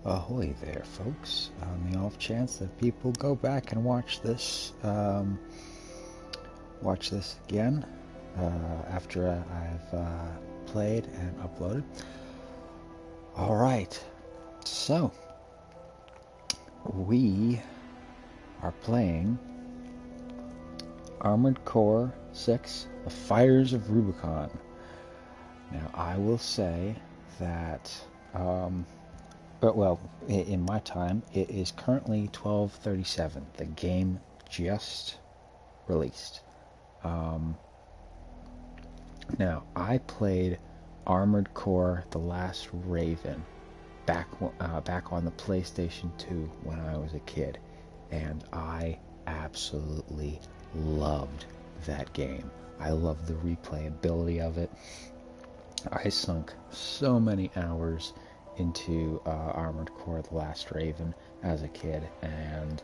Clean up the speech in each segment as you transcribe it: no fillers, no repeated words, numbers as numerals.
Ahoy there, folks. On the off chance that people go back and watch this again after I've played and uploaded. All right, so we are playing Armored Core 6: The Fires of Rubicon. Now, I will say that, well, in my time, it is currently 12:37. The game just released. Now, I played Armored Core: The Last Raven back on the PlayStation 2 when I was a kid, and I absolutely loved that game. I loved the replayability of it. I sunk so many hours into Armored Core: The Last Raven as a kid, and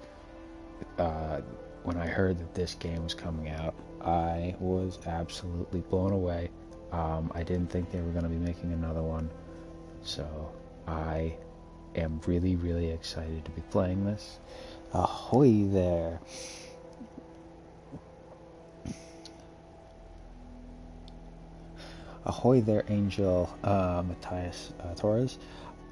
when I heard that this game was coming out, I was absolutely blown away. I didn't think they were going to be making another one, so I am really, really excited to be playing this. Ahoy there! Ahoy there, Angel Matthias Torres.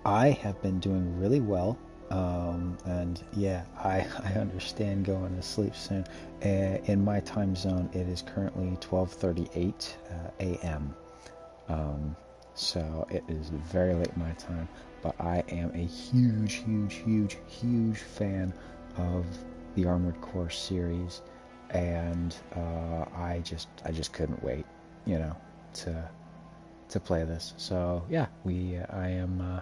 I have been doing really well, and yeah, I understand going to sleep soon. In my time zone, it is currently 12:38 a.m. So it is very late my time, but I am a huge fan of the Armored Core series, and I just couldn't wait, to play this. So yeah, I am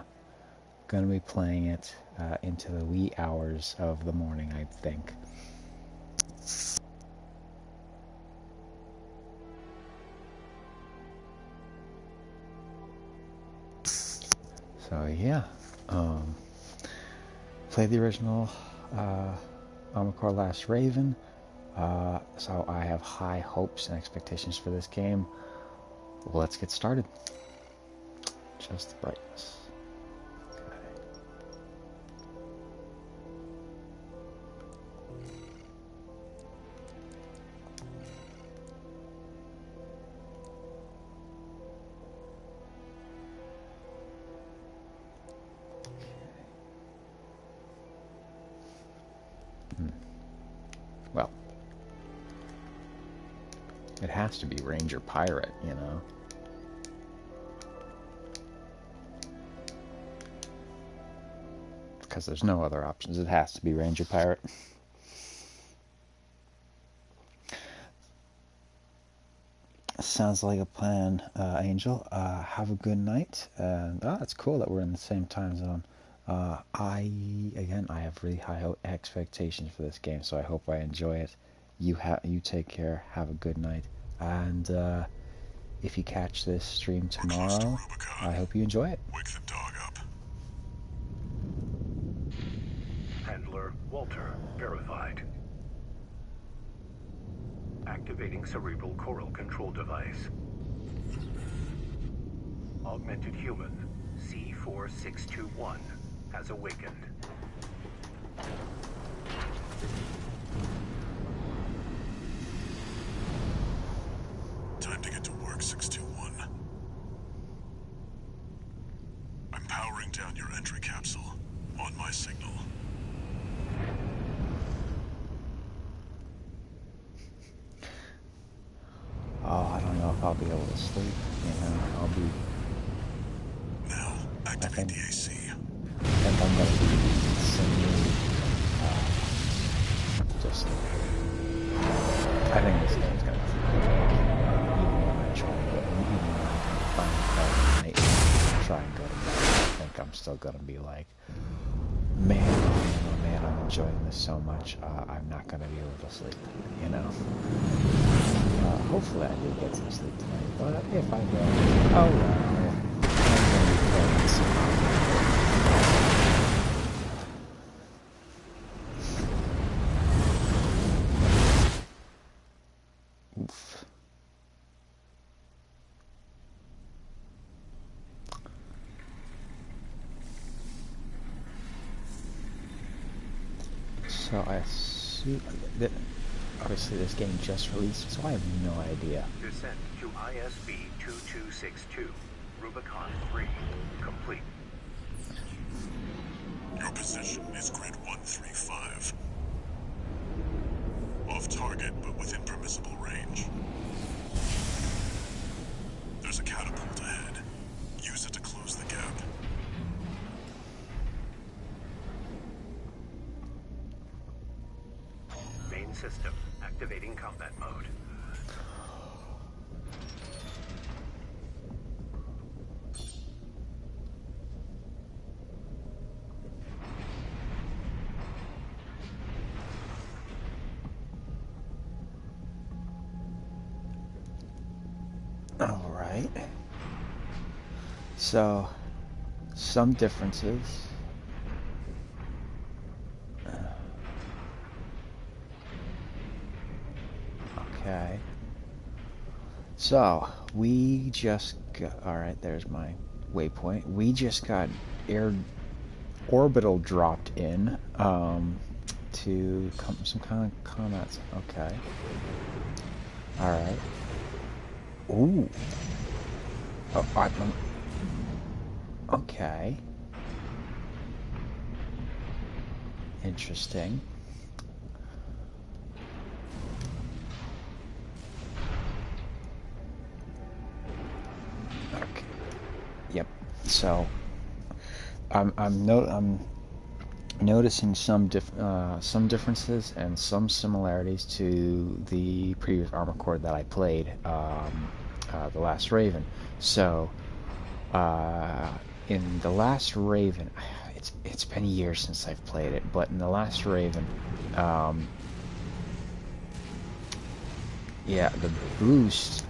going to be playing it into the wee hours of the morning, I think. So yeah, played the original Armored Core: Last Raven, so I have high hopes and expectations for this game. Let's get started. Just the brightness. Well, it has to be RangerPirate, because there's no other options. It has to be RangerPirate. Sounds like a plan, Angel. Have a good night. And it's cool that we're in the same time zone. I have really high expectations for this game, so I hope I enjoy it. You take care. Have a good night. And if you catch this stream tomorrow, I hope you enjoy it. Wake the dog up. Handler Walter verified. Activating cerebral coral control device. Augmented human C4621 has awakened. Time to get to work, 621. I'm powering down your entry capsule. On my signal. I don't know if I'll be able to sleep. I'll be... Now, activate the AC. I think I'm going to be singing, I think this game's going to keep me awake, even when I try and finally call it night and try and go to bed. I think I'm still going to be like, man, I'm enjoying this so much, I'm not going to be able to sleep, hopefully I do get some sleep tonight, but if I don't, oh well, I'm going to be playing some. Oof. So I assume that obviously this game just released, so I have no idea. Descent to ISB 2262. Rubicon 3. Complete. Your position is grid 135. Off target, but within permissible range. There's a catapult ahead. Use it to close the gap. Main system. Activating combat mode. All right. So, some differences. Okay. So, we just got, alright, there's my waypoint. We just got orbital dropped in to some kind of comets. Okay. Alright. Ooh. Oh, okay. Interesting. Okay. Yep. So I'm noticing some differences and some similarities to the previous Armor Core that I played, The Last Raven. So in The Last Raven, it's been years since I've played it, but in The Last Raven, yeah, the boost,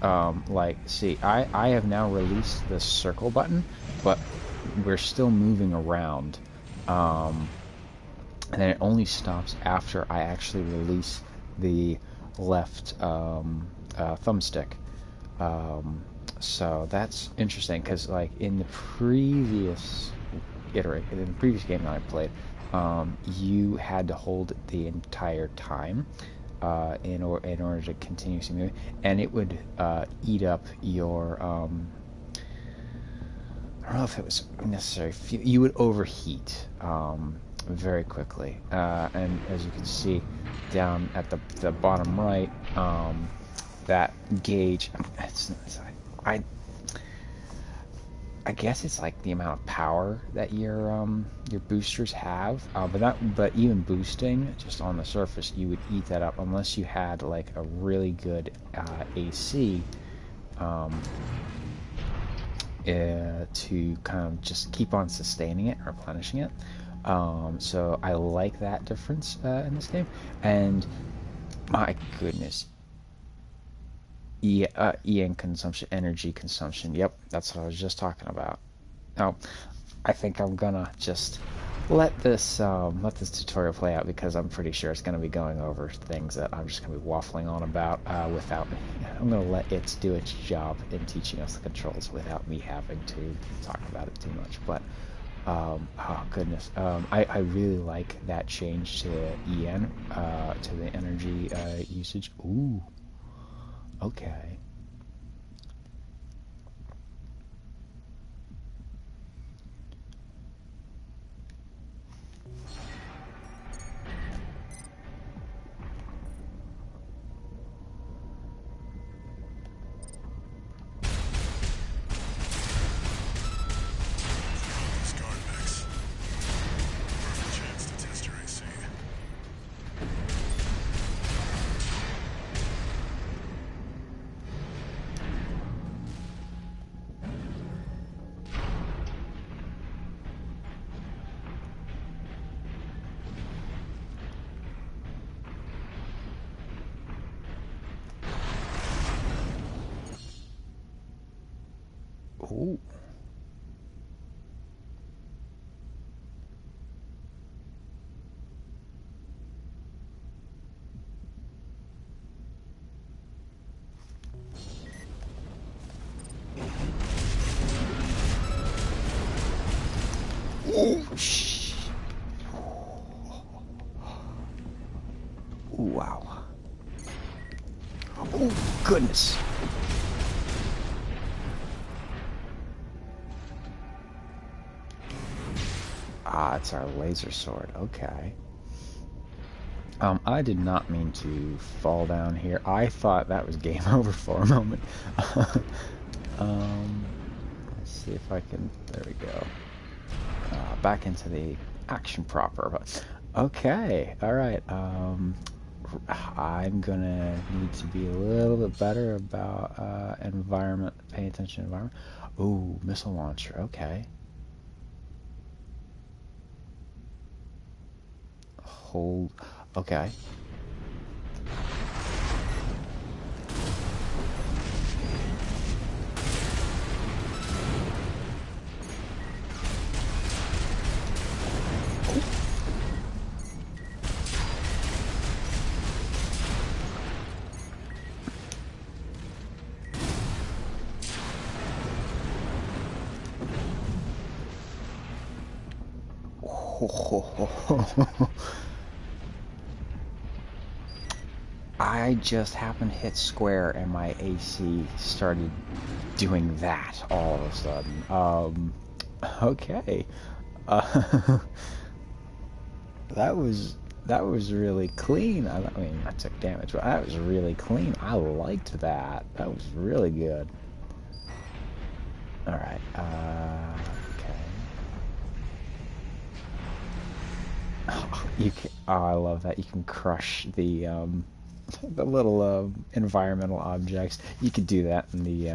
see, I have now released the circle button, but we're still moving around, and then it only stops after I actually release the left thumbstick. So that's interesting, because like in the previous game that I played, you had to hold it the entire time in order to continuously move, and it would eat up your I don't know if it was necessary. You would overheat very quickly, and as you can see down at the bottom right, that gauge. I guess it's like the amount of power that your boosters have, but even boosting just on the surface, you would eat that up unless you had like a really good AC to kind of just keep on sustaining it, replenishing it. So I like that difference in this game, and my goodness. EN consumption, energy consumption. Yep, that's what I was just talking about. Now, I think I'm gonna just let this tutorial play out, because I'm pretty sure it's gonna be going over things that I'm just gonna be waffling on about without me. I'm gonna let it do its job in teaching us the controls without me having to talk about it too much. But oh goodness, I really like that change to EN, to the energy usage. Ooh. Okay. Discard mix. Perfect chance to test your AC. Ooh. Ooh. wow. Oh, goodness. Ah, it's our laser sword. Okay. I did not mean to fall down here. I thought that was game over for a moment. Let's see if I can... There we go. Back into the action proper. But okay, all right. I'm gonna need to be a little bit better about environment. Pay attention to environment. Ooh, missile launcher. Okay. Hold. Okay. I just happened to hit square and my AC started doing that all of a sudden. Okay. Uh, that was really clean. I mean, I took damage, but that was really clean. I liked that. That was really good. All right. Okay. You can. Oh, I love that. You can crush the little environmental objects. You could do that in the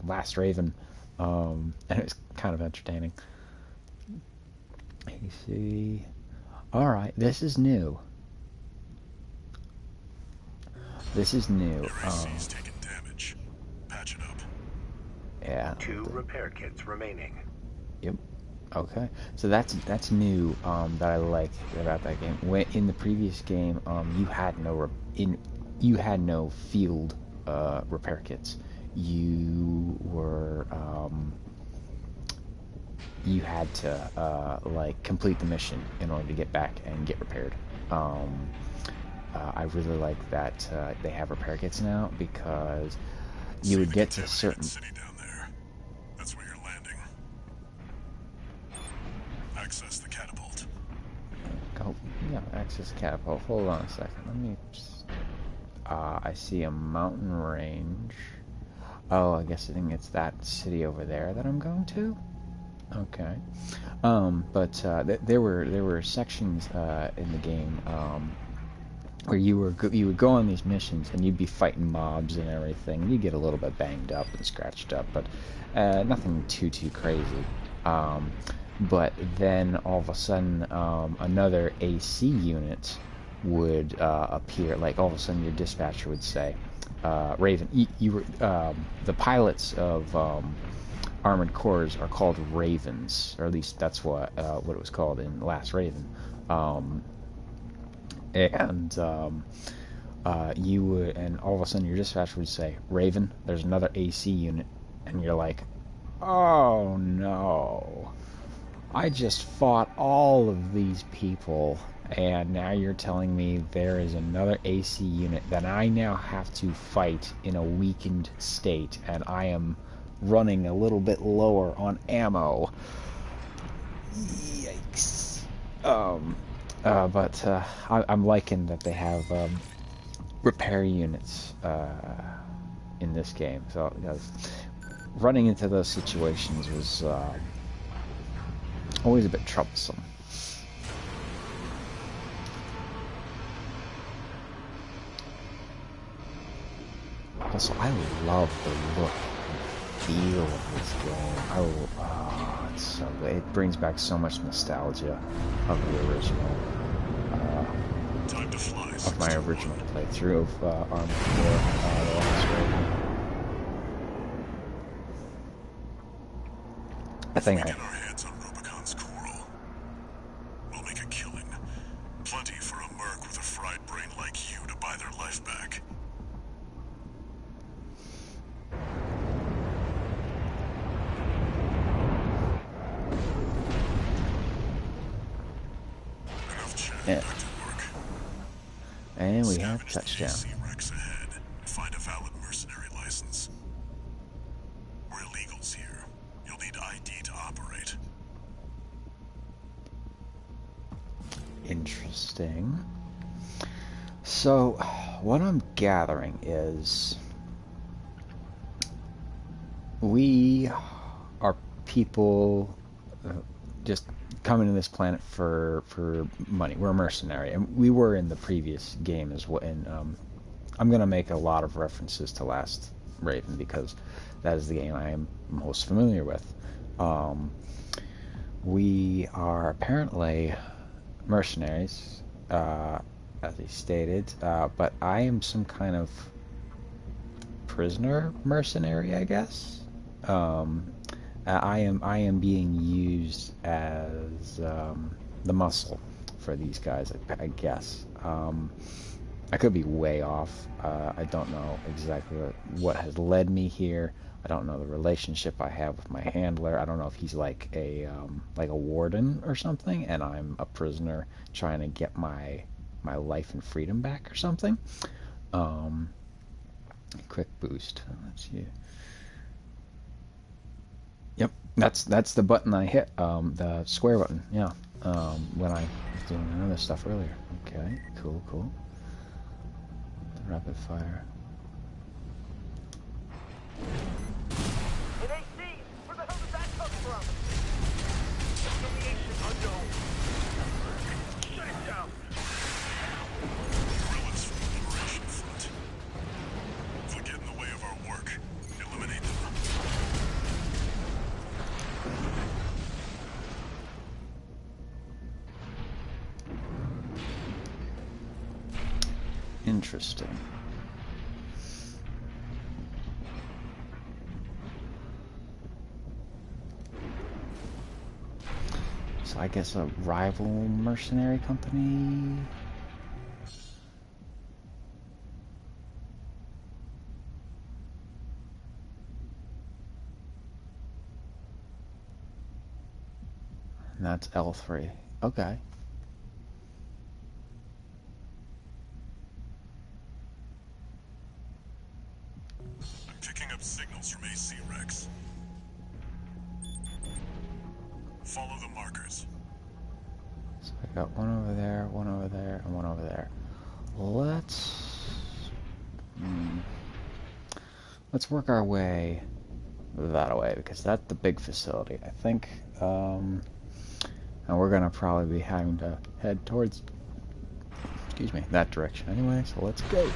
Last Raven, and it was kind of entertaining. You see. All right, this is new. This is new. Your AC's taking damage. Patch it up. Yeah. 2 repair kits remaining. Yep. Okay. So that's new. That I like about that game. When in the previous game, you had no field repair kits. You were you had to like complete the mission in order to get back and get repaired. I really like that they have repair kits now, because you would get to certain... City down there. That's where you're landing. Access the catapult. Oh, yeah, access catapult. Hold on a second. Let me just... I see a mountain range. Oh, I guess I think it's that city over there that I'm going to. Okay. There were sections in the game where you would go on these missions and you'd be fighting mobs and everything. And you'd get a little bit banged up and scratched up, but nothing too crazy. But then all of a sudden, another AC unit would appear. Like all of a sudden, your dispatcher would say, "Raven, you were the pilots of armored cores are called Ravens, or at least that's what it was called in Last Raven." You would, and all of a sudden your dispatcher would say, "Raven, there's another AC unit," and you're like, "Oh no! I just fought all of these people, and now you're telling me there is another AC unit that I now have to fight in a weakened state, and I am running a little bit lower on ammo." Yikes. I'm liking that they have repair units in this game. So running into those situations was always a bit troublesome. Also, I love the look and feel of this game. It's so good. It brings back so much nostalgia of the original. Time to fly. Of my original playthrough of Armored Core, The Last Raven. I think Get our hands on Rubicon's coral. We'll make a killing. Plenty for a merc with a fried brain like you to buy their life back. Enough chat. Yeah. Back to work. And we have Scavenge the touchdown. AC Rex ahead and find a valid mercenary license. We're illegals here. You'll need ID to operate. Interesting. So, what I'm gathering is we are people just coming to this planet for money. We're a mercenary, and we were in the previous game as well. And I'm gonna make a lot of references to Last Raven because that is the game I am most familiar with. We are apparently mercenaries, as he stated, but I am some kind of prisoner mercenary, I guess. I am being used as the muscle for these guys, I guess. I could be way off. I don't know exactly what has led me here. I don't know the relationship I have with my handler. I don't know if he's like a warden or something, and I'm a prisoner trying to get my life and freedom back or something. Quick boost. Let's see. Yep, that's the button I hit. The square button. Yeah. When I was doing another stuff earlier. Okay. Cool. The rapid fire. An AC! Where the hell did that come from? Affiliation unknown. Shut it down! Guerrillas from the Liberation Front. If they get in the way of our work, eliminate them. Interesting. So I guess a rival mercenary company. And that's L3. Okay. I'm picking up signals from AC Rex. Follow the markers. So I got one over there, and one over there. Let's work our way that way because that's the big facility, I think. And we're gonna probably be having to head towards, excuse me, that direction anyway. So let's go.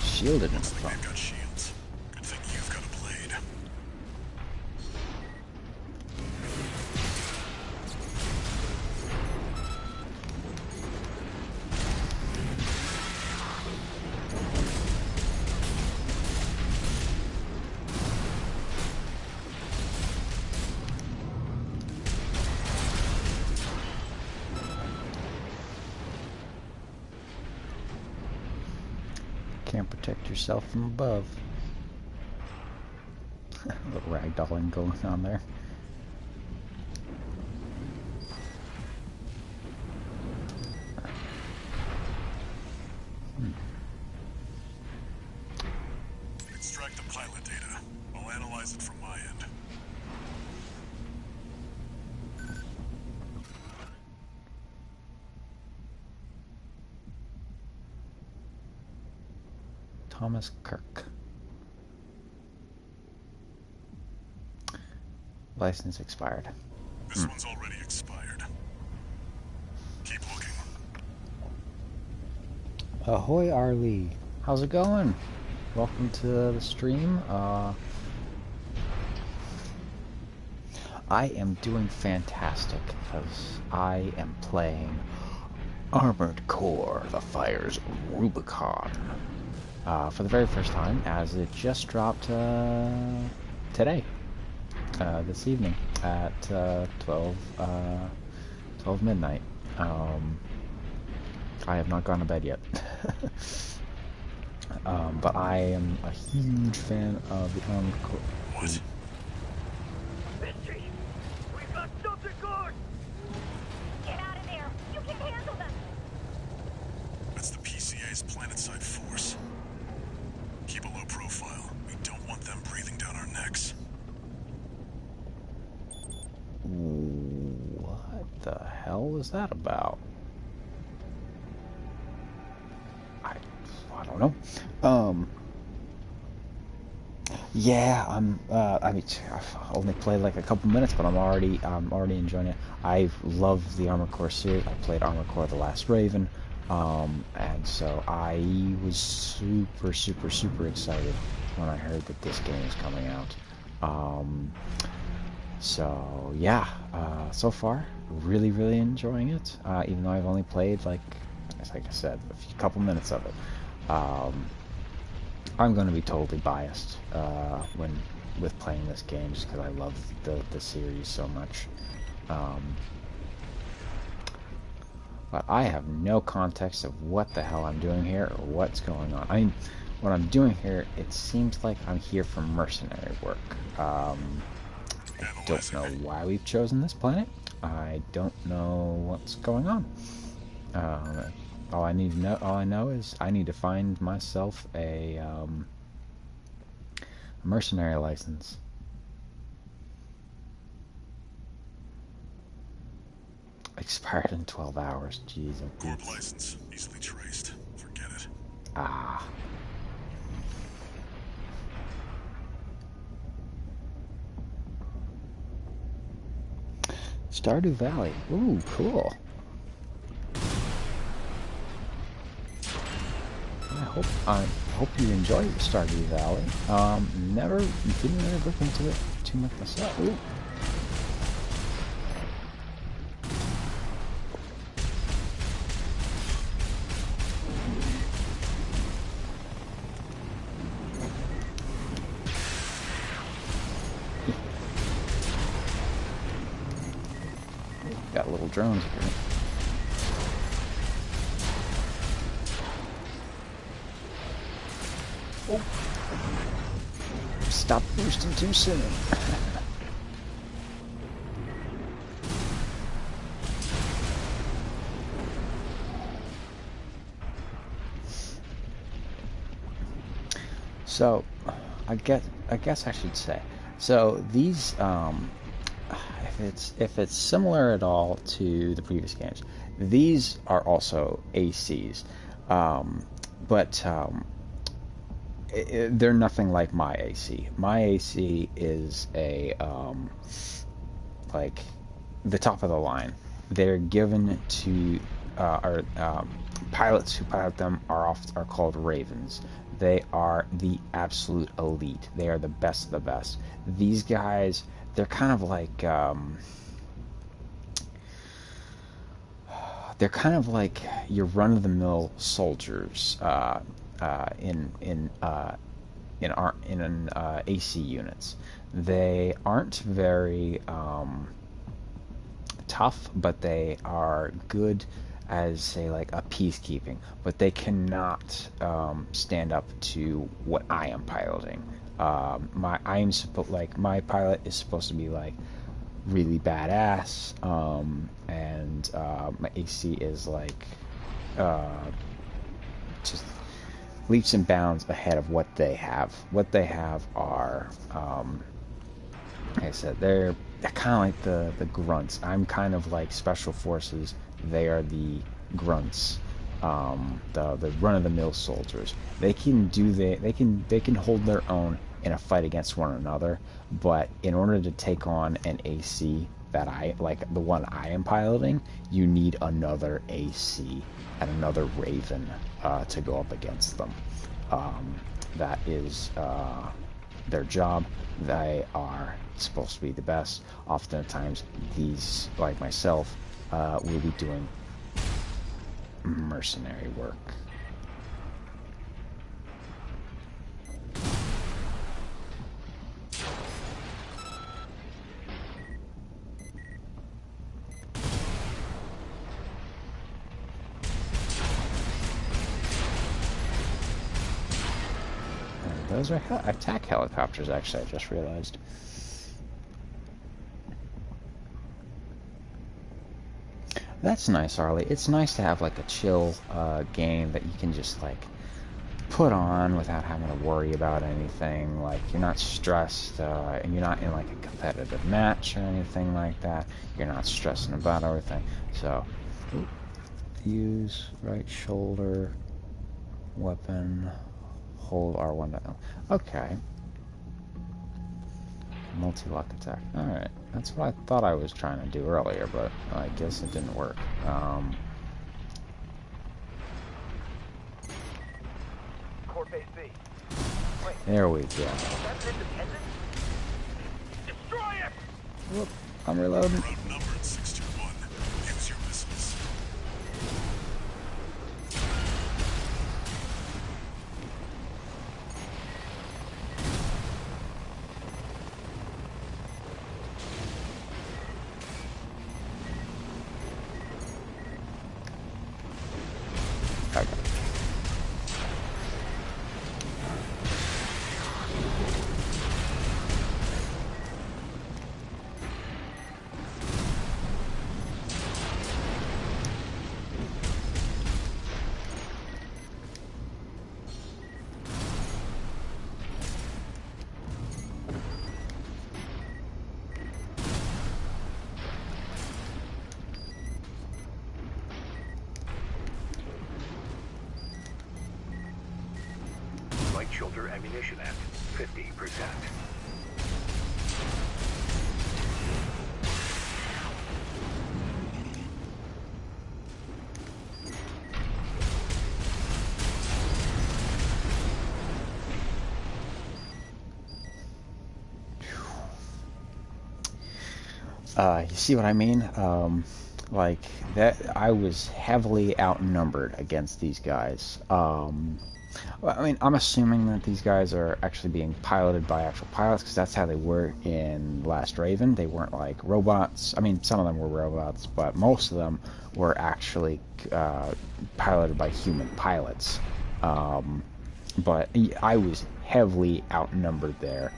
Shielded in the front. They've got shields. Good thing you've got a blade. Can't protect yourself from above. A little ragdolling going on there. Extract the pilot data. I'll analyze it from my end. Thomas Kirk. License expired. This one's already expired. Keep looking. Ahoy, Arlie. How's it going? Welcome to the stream. I am doing fantastic because I am playing Armored Core, The Fire's Rubicon. For the very first time, as it just dropped today, this evening at 12 midnight. I have not gone to bed yet. But I am a huge fan of the Armored Core. What? Mystery! We've got something good! Get out of there! You can handle them! That's the PCA's planetside force. Keep a low profile. We don't want them breathing down our necks. What the hell was that about? I don't know. Yeah, I mean, I've only played like a couple minutes, but I'm already enjoying it. I love the Armored Core series. I played Armored Core: The Last Raven, and so I was super excited when I heard that this game is coming out. So yeah, so far really enjoying it. Even though I've only played like I said, a couple minutes of it. I'm going to be totally biased with playing this game just because I love the series so much. But I have no context of what the hell I'm doing here or what's going on. I mean, what I'm doing here, it seems like I'm here for mercenary work. I don't know why we've chosen this planet. I don't know what's going on. All I know is I need to find myself a mercenary license. Expired in 12 hours. Jeez. Corp license, easily traced. Forget it. Ah. Stardew Valley. Ooh, cool. I hope you enjoy your Stardew Valley. Didn't really look into it too much myself. Ooh. Got little drones here. Oh. Stop boosting too soon. So, I guess I should say. So these, if it's similar at all to the previous games, these are also ACs, but they're nothing like my AC. My AC is a like the top of the line. They're given to pilots who pilot them are called Ravens. They are the absolute elite. They are the best of the best. These guys, they're kind of like your run-of-the-mill soldiers in AC units. They aren't very tough, but they are good as, say, like a peacekeeping, but they cannot stand up to what I am piloting. My pilot is supposed to be like really badass, and my AC is like just leaps and bounds ahead of what they have. What they have are, like I said, they're kind of like the grunts. I'm kind of like special forces. They are the grunts, the run-of-the-mill soldiers. They can hold their own in a fight against one another, but in order to take on an AC that I like, the one I am piloting, you need another AC and another Raven to go up against them. That is their job. They are supposed to be the best. Oftentimes, these, like myself, will be doing mercenary work. Those are attack helicopters, actually, I just realized. That's nice, Harley. It's nice to have, like, a chill game that you can just, like, put on without having to worry about anything. Like, you're not stressed, and you're not in, like, a competitive match or anything like that. You're not stressing about everything. So, use right shoulder, weapon, hold R1 down. Okay. Multi-lock attack. Alright. That's what I thought I was trying to do earlier, but I guess it didn't work. Core base B. Wait, There we go. that's an independent? Destroy it! Whoop. I'm reloading. Route numbered 621. Use your missiles. Okay. Right shoulder ammunition at 50%. You see what I mean? Like that, I was heavily outnumbered against these guys. Well, I mean, I'm assuming that these guys are actually being piloted by actual pilots, because that's how they were in Last Raven. They weren't like robots. I mean, some of them were robots, but most of them were actually piloted by human pilots. But I was heavily outnumbered there,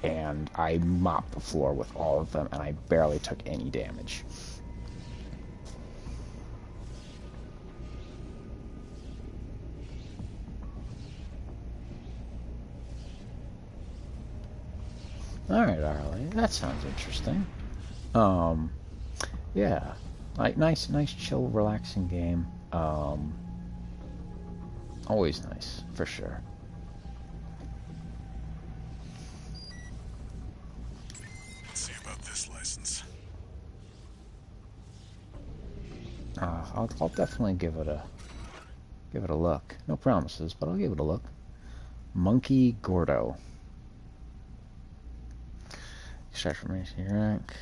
and I mopped the floor with all of them, and I barely took any damage. Alright, Arlie, that sounds interesting. Yeah, like nice, chill, relaxing game. Always nice, for sure. Let's see about this license. I'll definitely give it a look. No promises, but I'll give it a look. Monkey Gordo. Extract information rank.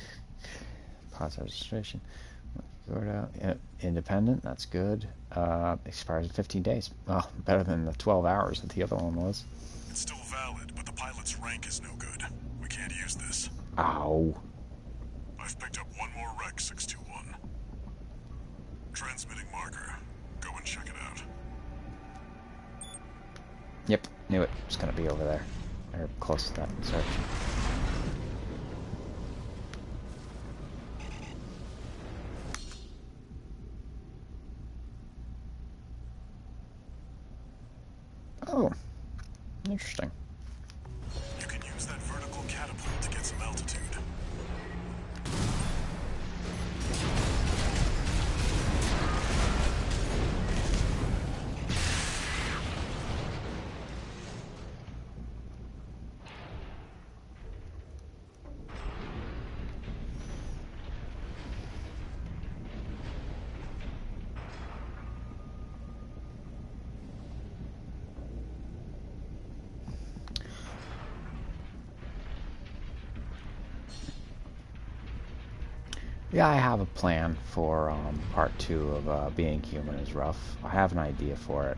Pause registration. Monkey Gordo. Independent. That's good. Expires in 15 days. Well, better than the 12 hours that the other one was. It's still valid, but the pilot's rank is no good. We can't use this. Ow. I've picked up one more wreck, 621. Transmitting marker. Go and check it out. Yep, knew it. It's gonna be over there. Or close to that search. Oh, interesting. You can use that vertical catapult to get some altitude. Yeah, I have a plan for part 2 of Being Human is Rough. I have an idea for it.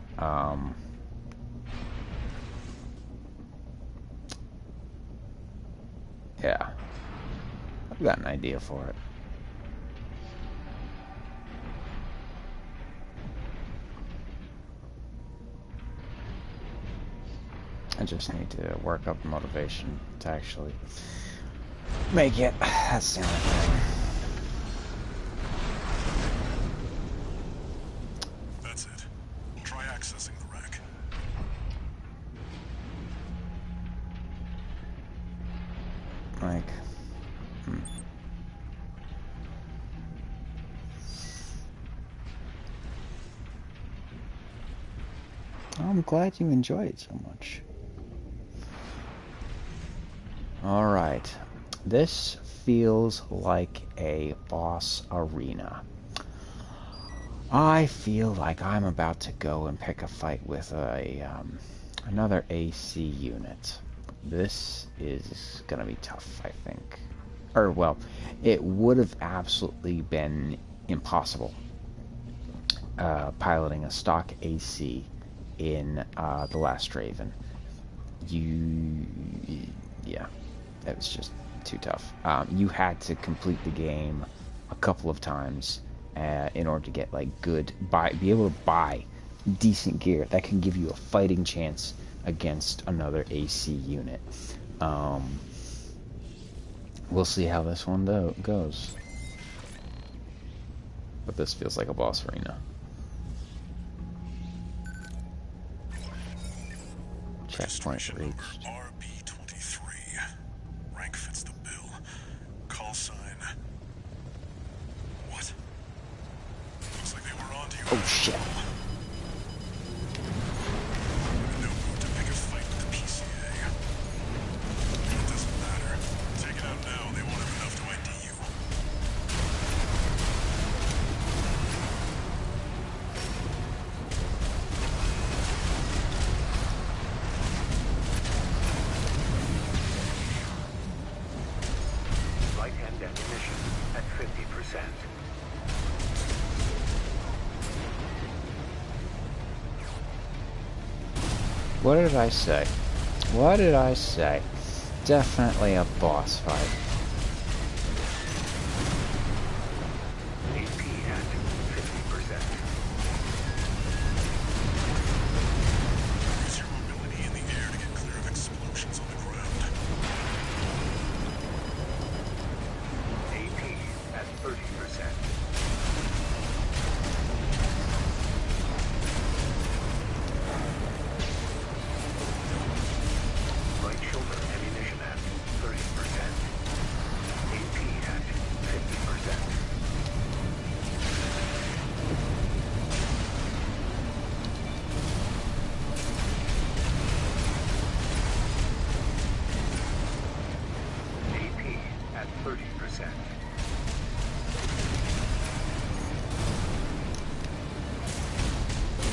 Yeah, I've got an idea for it. I just need to work up the motivation to actually make it. That's the only thing. That's it. Try accessing the rack. Like, I'm glad you enjoy it so much. Alright. This feels like a boss arena. I feel like I'm about to go and pick a fight with another AC unit. This is gonna be tough, I think. Or, well, it would have absolutely been impossible piloting a stock AC in The Last Raven. Yeah, it was just too tough. You had to complete the game a couple of times in order to get like be able to buy decent gear that can give you a fighting chance against another AC unit. We'll see how this one goes. But this feels like a boss arena. Checkpoint reached. RB23. Rank fits the bill. Call sign. What? Looks like they were onto you. Oh shit. No mood to pick a fight with the PCA. It doesn't matter. Take it out now, they won't have enough to ID you. Light and ammunition at 50%. What did I say? What did I say? Definitely a boss fight. AP at 50%. Use your mobility in the air to get clear of explosions on the ground. AP at 30%. Right shoulder ammunition at 30%. AP at 50%. AP at 30%.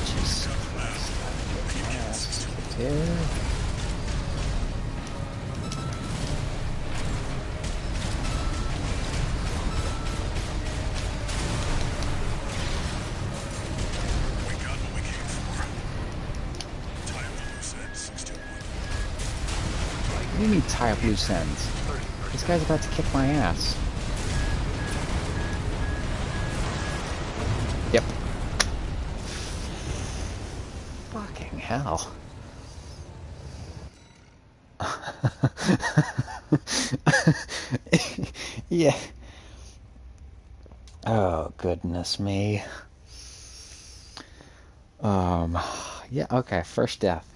Jesus Christ. My ass kicked here. We got what we came for. Tie up the loose end, 621. What do you mean tie up loose ends? This guy's about to kick my ass. Yep. Fucking hell. Yeah. Oh, goodness me. Yeah, okay, first death.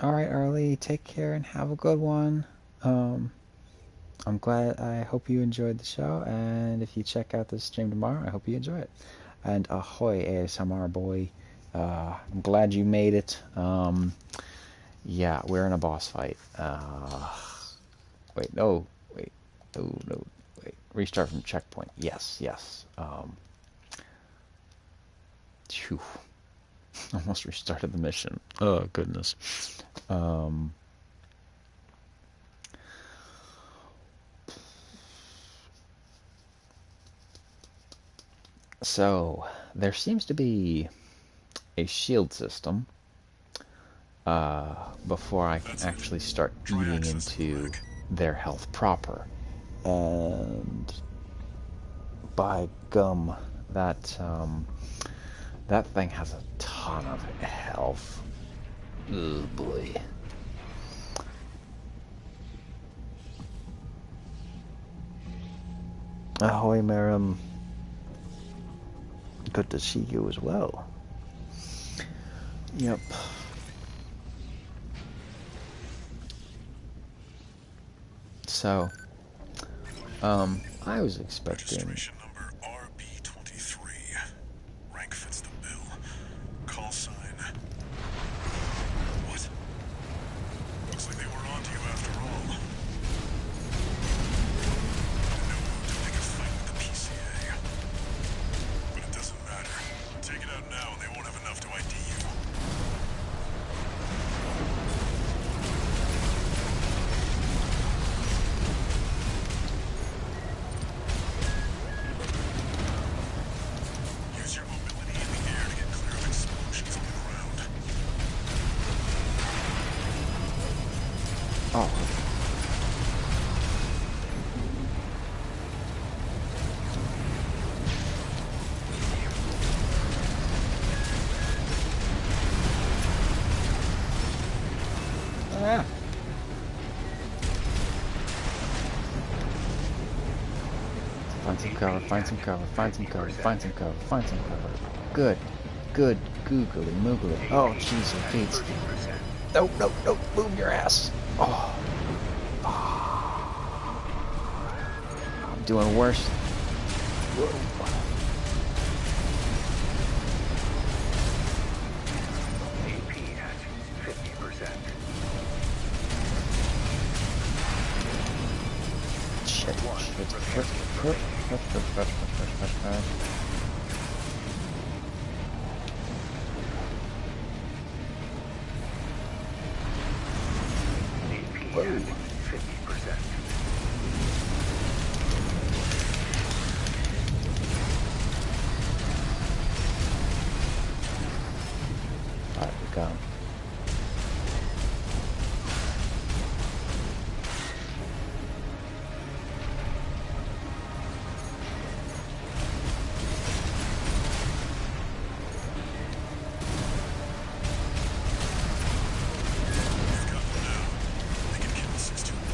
Alright, Arlie, take care and have a good one. I'm glad, I hope you enjoyed the show, and if you check out this stream tomorrow, I hope you enjoy it. And ahoy, ASMR boy. I'm glad you made it. Yeah, we're in a boss fight. Wait, no, wait, no, wait. Restart from checkpoint. Yes, yes. Phew. Almost restarted the mission. Oh, goodness. So, there seems to be a shield system before I can That's it. actually start Try eating accessing the into wreck. their health proper. And by gum, that thing has a ton of health. Oh boy. Ahoy, Miriam. Good to see you as well. Yep. So, I was expecting... Registration number RB23. Rank fits the bill. Call sign. What? Looks like they were onto you after all. No move to pick a fight with the PCA. But it doesn't matter. Take it out now and they won't have enough to ID you. Use your mobility in the air to get clear of explosions on the ground. Oh. Ah. Find some cover, find some cover, find some cover, find some cover, find some cover. Good. Good. Googly moogly. Oh, jeez, and Pete. 30%. No, no, no. Move your ass. Oh. I'm doing worse. Whoa. AP at 50%. Shit. AP at 50%. Alright, we got him. You've got them now. They can kill 621.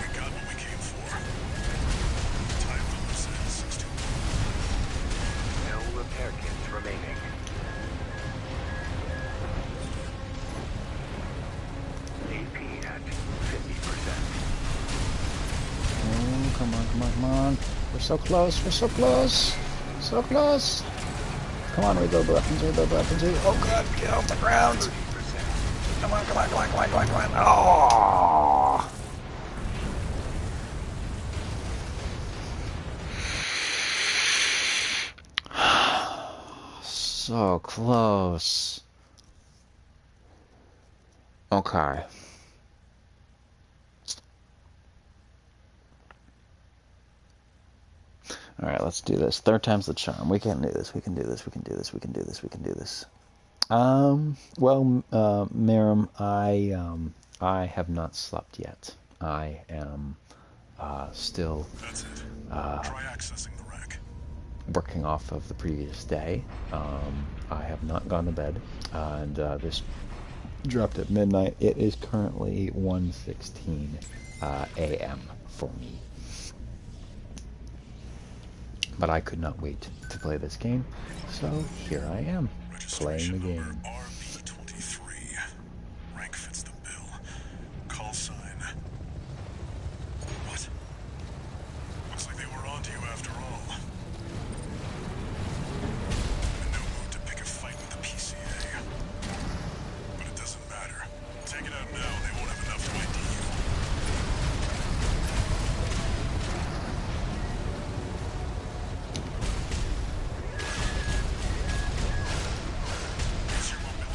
We got what we came for. Time limit said 621. No repair kits remaining. AP at 50%. Oh, come on, come on, come on. We're so close, we're so close. So close. Come on, rebuild weapons, rebuild weapons. Oh god, get off the ground. 30%. Come on, come on, come on, come on, come on, come on. Oh. So close. Okay. Alright, let's do this. Third time's the charm. We can do this, we can do this, we can do this, we can do this, we can do this. Miriam, I have not slept yet. I am, still, That's it. Try accessing the wreck. working off of the previous day. I have not gone to bed, and this dropped at midnight. It is currently 1:16 a.m. for me. But I could not wait to play this game, so here I am, playing the Registration game. number RB23. Rank fits the bill. Call sign. What? Looks like they were onto you after all. In no mood to pick a fight with the PCA. But it doesn't matter. Take it out now and they won't have enough to ID you. Use your mobility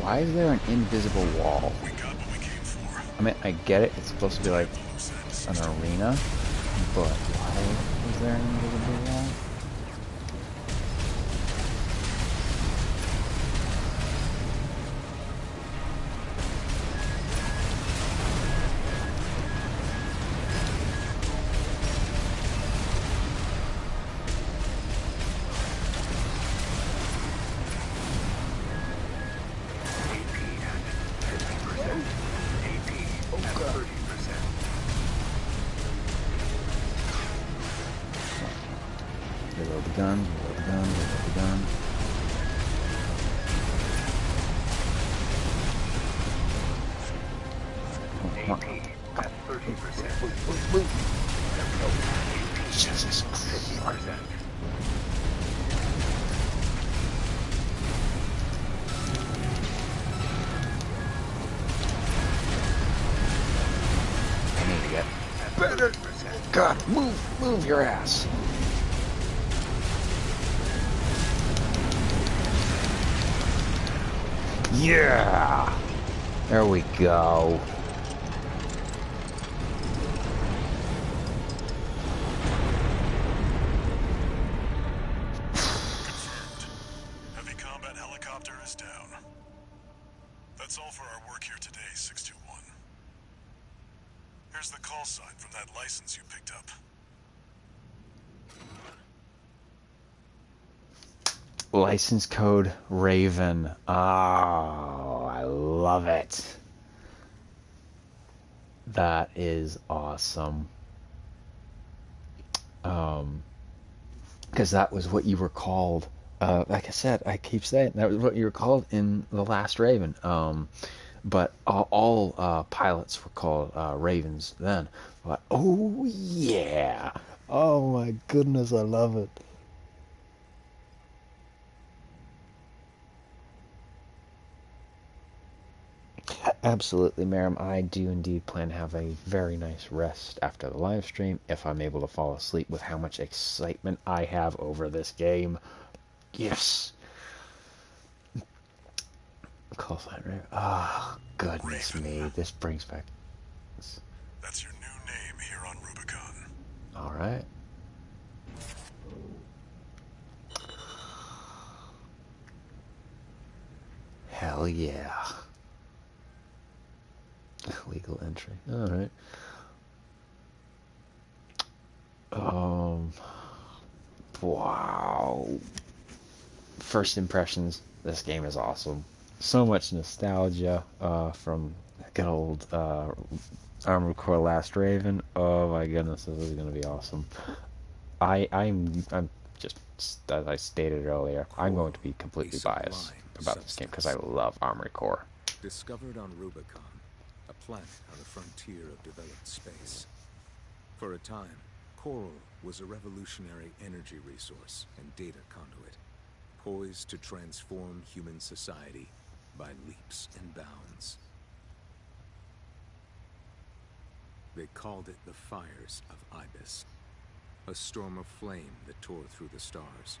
Why is there an invisible wall? We got what we came for. I mean, I get it. It's supposed to be like Loose ends. an arena, but why is there an invisible wall? Reload the gun, reload the gun, reload the gun. AP at 30%. Jesus Christ. 50%. I need to get Better. God, move your ass. Yeah! There we go. Confirmed. Heavy combat helicopter is down. That's all for our work here today, 621. Here's the call sign from that license you picked up. License code Raven. Oh, I love it. That is awesome. Because that was what you were called. Like I said, I keep saying that was what you were called in The Last Raven. But all pilots were called Ravens then. But oh yeah, oh my goodness, I love it. Absolutely, Miriam. I do indeed plan to have a very nice rest after the live stream if I'm able to fall asleep with how much excitement I have over this game. Yes. Call sign, right? Oh, goodness me. This brings back... That's your new name here on Rubicon. All right. Hell yeah. Legal entry. All right. Wow. First impressions, this game is awesome. So much nostalgia from good old Armored Core Last Raven. Oh my goodness, this is gonna be awesome. I'm just, as I stated earlier, I'm going to be completely biased about this game because I love Armored Core. Discovered on Rubicon, a planet on the frontier of developed space. For a time, coral was a revolutionary energy resource and data conduit, poised to transform human society by leaps and bounds. They called it the Fires of Ibis, a storm of flame that tore through the stars,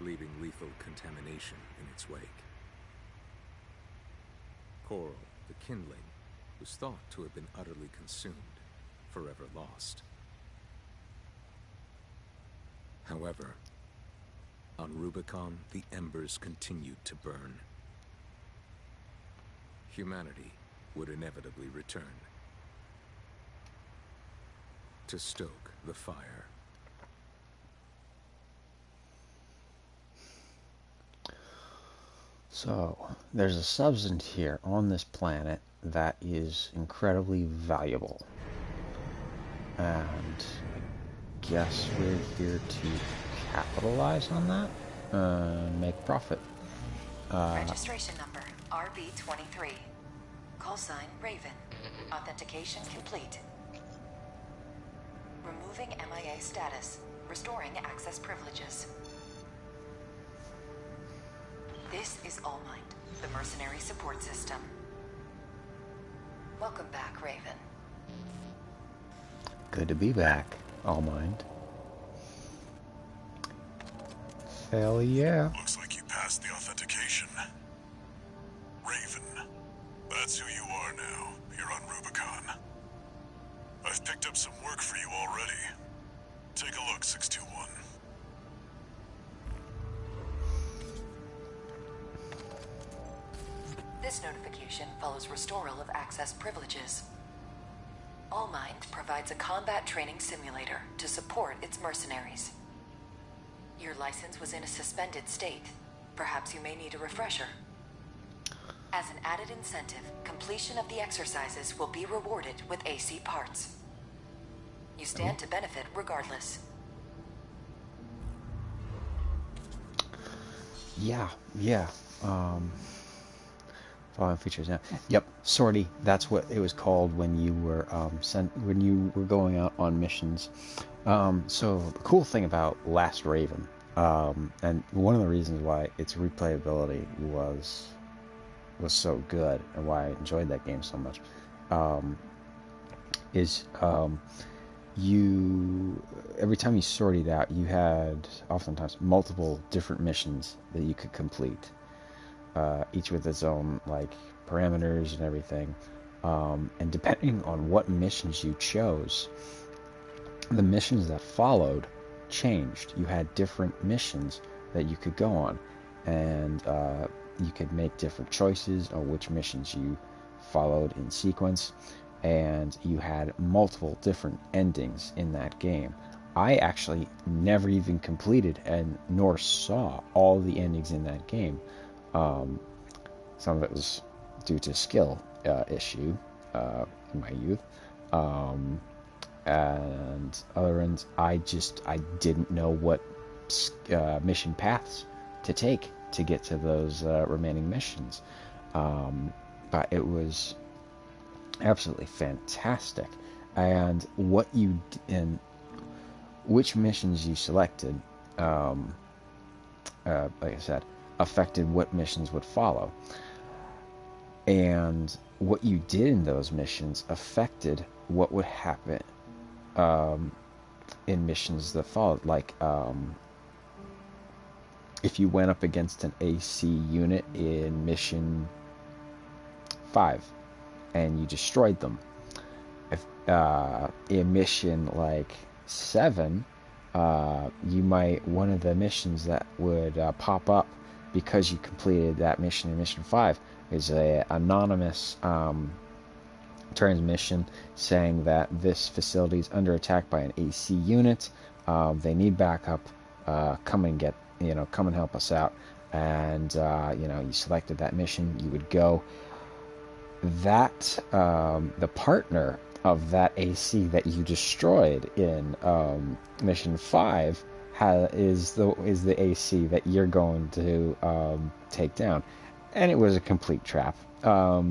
leaving lethal contamination in its wake. Coral, the kindling, was thought to have been utterly consumed, forever lost. However, on Rubicon, the embers continued to burn. Humanity would inevitably return to stoke the fire. So, there's a substance here on this planet that is incredibly valuable. And I guess we're here to capitalize on that and make profit. Registration number RB23. Call sign Raven. Authentication complete. Removing MIA status. Restoring access privileges. This is Allmind, the mercenary support system. Welcome back, Raven. Good to be back, Allmind. Hell yeah. Looks like you passed the authentication. Raven, on Rubicon. I've picked up some work for you already. Take a look, 621. This notification follows restoral of access privileges. Allmind provides a combat training simulator to support its mercenaries. Your license was in a suspended state. Perhaps you may need a refresher. As an added incentive, completion of the exercises will be rewarded with AC parts. You stand to benefit regardless. Yeah. Following features now. Yep, sortie. That's what it was called when you were when you were going out on missions. So the cool thing about Last Raven, and one of the reasons why its replayability was so good and why I enjoyed that game so much, is you every time you sorted out, you had oftentimes multiple different missions that you could complete. Each with its own like parameters and everything, and depending on what missions you chose, the missions that followed changed. You had different missions that you could go on, and you could make different choices on which missions you followed in sequence, and you had multiple different endings in that game. I actually never even completed and nor saw all the endings in that game. Some of it was due to skill issue in my youth, and other ends I didn't know what mission paths to take to get to those remaining missions, but it was absolutely fantastic. And which missions you selected, like I said, affected what missions would follow, and what you did in those missions affected what would happen in missions that followed. Like if you went up against an AC unit in mission 5 and you destroyed them, if in mission like 7, one of the missions that would pop up because you completed that mission in mission 5 is a anonymous transmission saying that this facility is under attack by an AC unit. They need backup. Come and help us out. And you selected that mission. You would go. That the partner of that AC that you destroyed in mission 5 is the AC that you're going to take down, and it was a complete trap.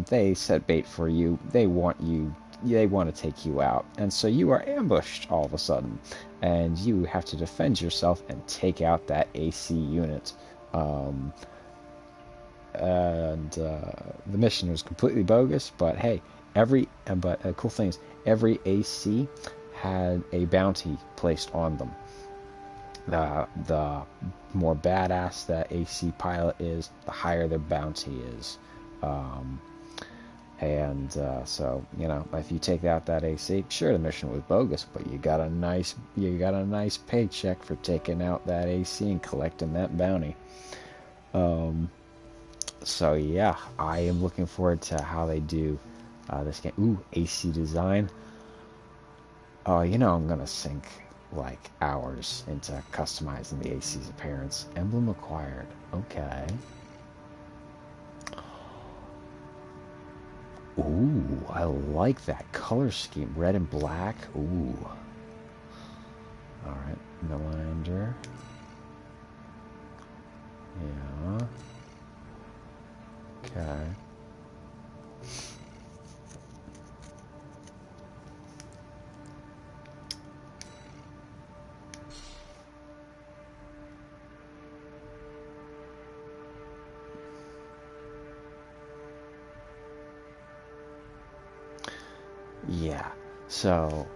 They set bait for you. They want to take you out, and so you are ambushed all of a sudden, and you have to defend yourself and take out that AC unit. The mission was completely bogus, but hey, the cool thing is every AC had a bounty placed on them. The more badass that AC pilot is, the higher their bounty is. So if you take out that AC, sure, the mission was bogus, but you got a nice paycheck for taking out that AC and collecting that bounty. So yeah, I am looking forward to how they do this game. Ooh, AC design. Oh, I'm gonna sink like hours into customizing the AC's appearance. Emblem acquired. Okay. Ooh, I like that color scheme. Red and black. Ooh. Alright, Melander. Yeah. Okay. Yeah, so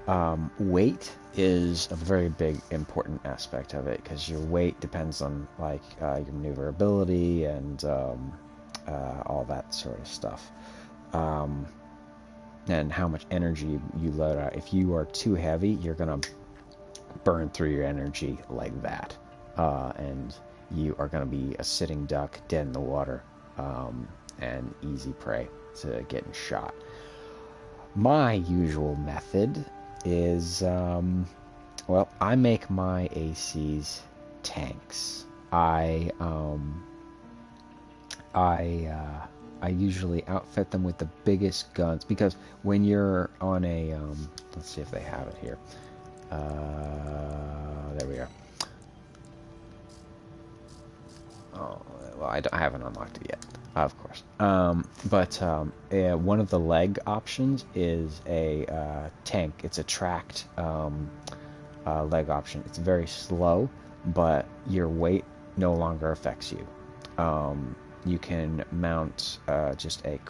weight is a very big important aspect of it, because your weight depends on your maneuverability and all that sort of stuff. and how much energy you load out. If you are too heavy, you're gonna burn through your energy like that, and you are gonna be a sitting duck dead in the water, and easy prey to getting shot. My usual method is, well, I make my ACs tanks. I usually outfit them with the biggest guns, because when you're on a, let's see if they have it here. There we are. Oh, well, I haven't unlocked it yet, of course. But one of the leg options is a tank. It's a tracked leg option. It's very slow, but your weight no longer affects you. You can mount just a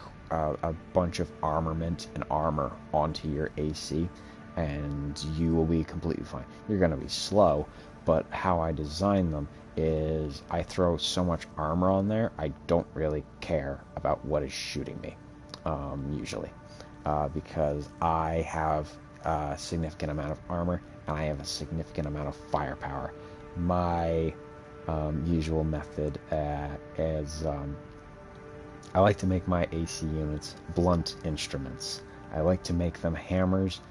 bunch of armament and armor onto your AC, and you will be completely fine. You're going to be slow, but how I design them is I throw so much armor on there, I don't really care about what is shooting me, usually, because I have a significant amount of armor, and I have a significant amount of firepower. My usual method is I like to make my AC units blunt instruments. I like to make them hammers,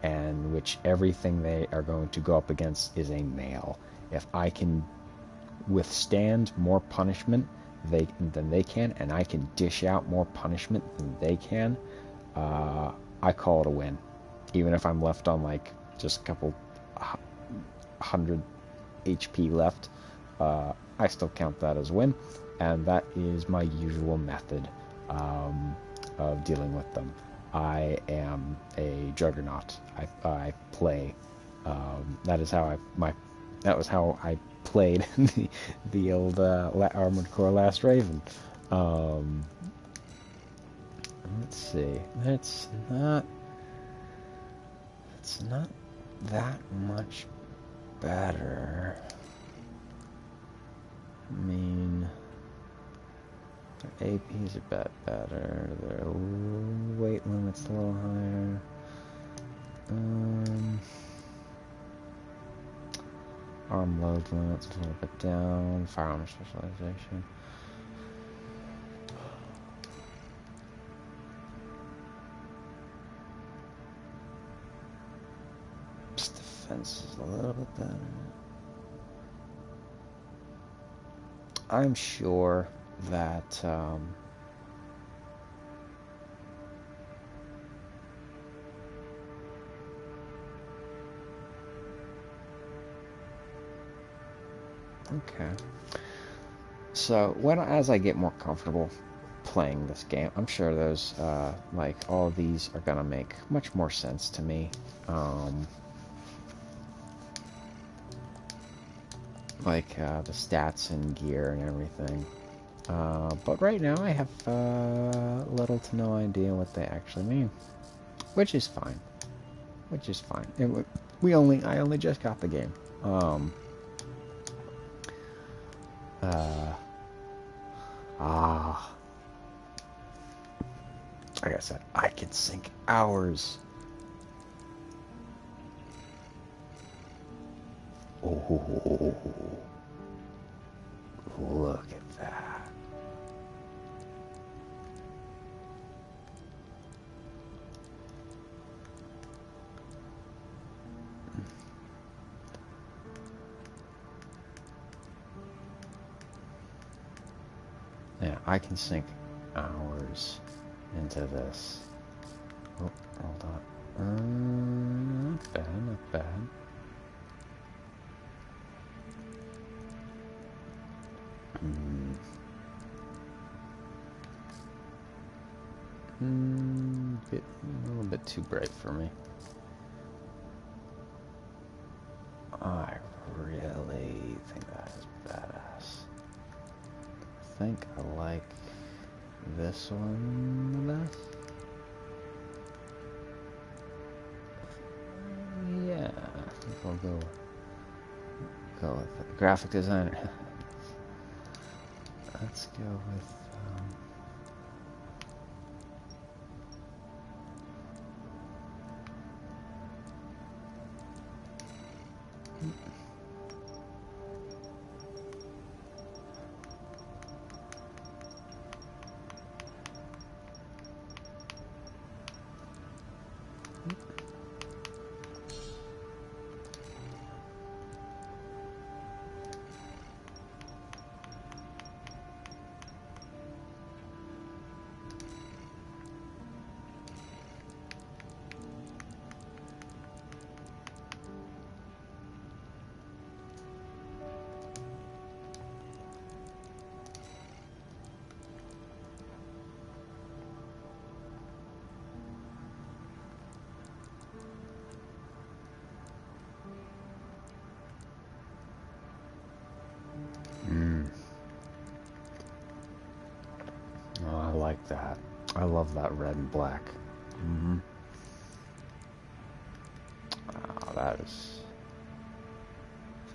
and which everything they are going to go up against is a nail. If I can withstand more punishment than they can, and I can dish out more punishment than they can, I call it a win. Even if I'm left on like just a couple 100 HP left, I still count that as a win, and that is my usual method of dealing with them. I am a juggernaut. I play. That was how I played the old Armored Core Last Raven. Let's see. It's not that much better. I mean, their AP's a bit better. Their weight limit's a little higher. Arm load limit's a little bit down. Firearm specialization. Defense is a little bit better. I'm sure that okay. So as I get more comfortable playing this game, I'm sure those like all of these are gonna make much more sense to me. Like the stats and gear and everything. But right now I have little to no idea what they actually mean, which is fine. I only just got the game. Like I said, I could sink hours. Oh, look at that. Yeah, I can sink hours into this. Oh, hold on. Not bad, not bad. A little bit too bright for me. I really think that is badass. I think I like this one the best. Yeah, I think I'll go with it. Graphic designer. Let's go with like that. I love that red and black. Mm-hmm. Oh, that is...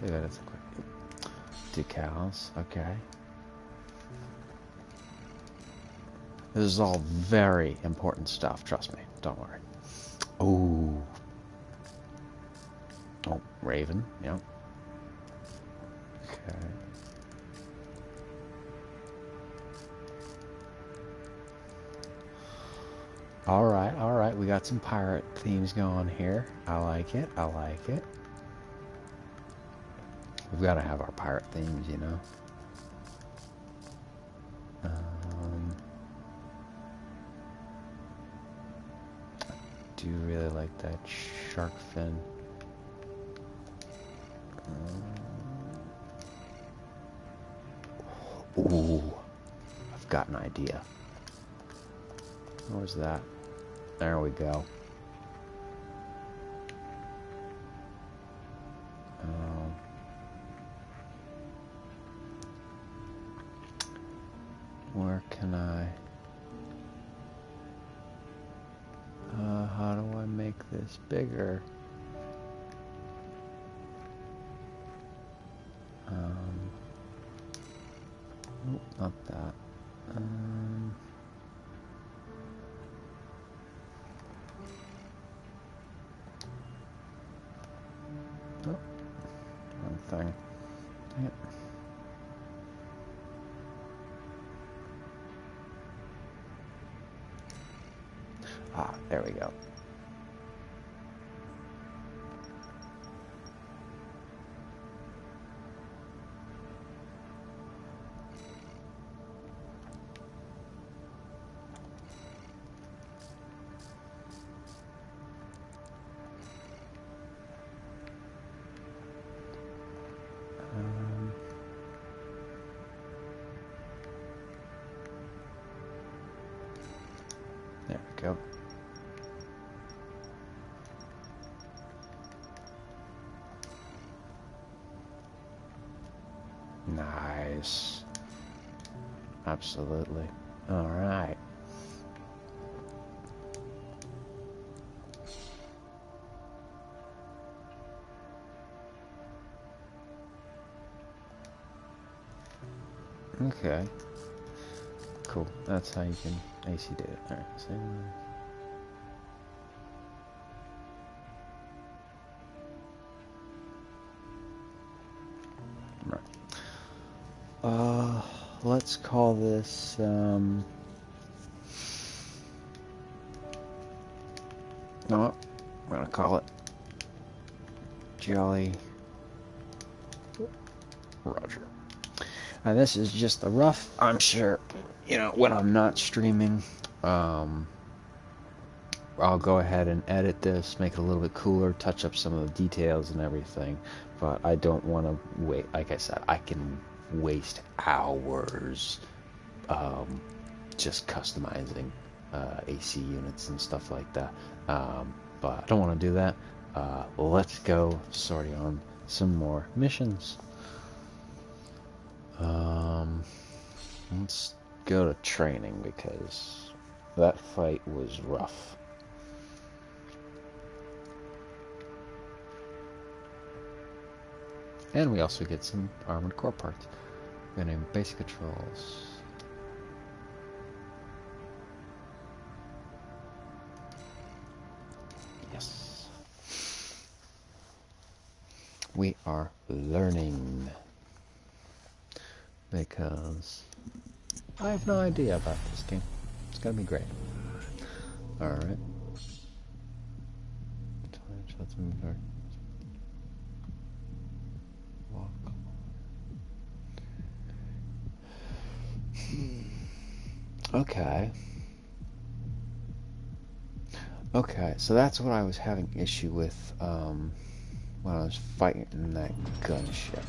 See that it's quick. Decals, okay. This is all very important stuff, trust me. Don't worry. Ooh. Oh, Raven, yep. Okay. Alright, we got some pirate themes going here. I like it, I like it. We've got to have our pirate themes, you know. I do really like that shark fin. Ooh, I've got an idea. Where's that? There we go. Where can I... how do I make this bigger? Nope, not that. Oh, wrong thing. Dang it. Ah, there we go. There we go. Nice. Absolutely. All right. Okay. Cool. That's how you can AC do it. All right. So, let's call this, no, we're gonna call it Jolly Roger. And this is just the rough. I'm sure, you know, when I'm not streaming, I'll go ahead and edit this, make it a little bit cooler, touch up some of the details and everything. But I don't want to wait. Like I said, I can waste hours just customizing AC units and stuff like that. But I don't want to do that. Let's go sorting on some more missions. Let's go to training because that fight was rough. And we also get some armored core parts. We're gonna name basic controls. Yes. We are learning. Because I have no idea about this game. It's gonna be great. Alright. Okay. Okay, so that's what I was having issue with when I was fighting in that gunship.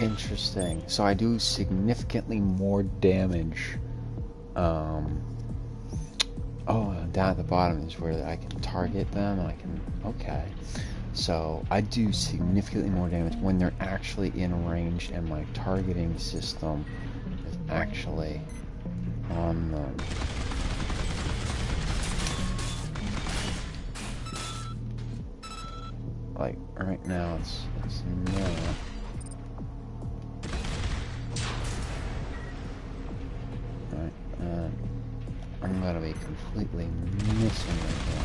Interesting. So I do significantly more damage. Oh, down at the bottom is where I can target them. I can. Okay. So I do significantly more damage when they're actually in range, and my targeting system is actually on them. Like right now, it's not. Right, I'm gonna be completely missing right now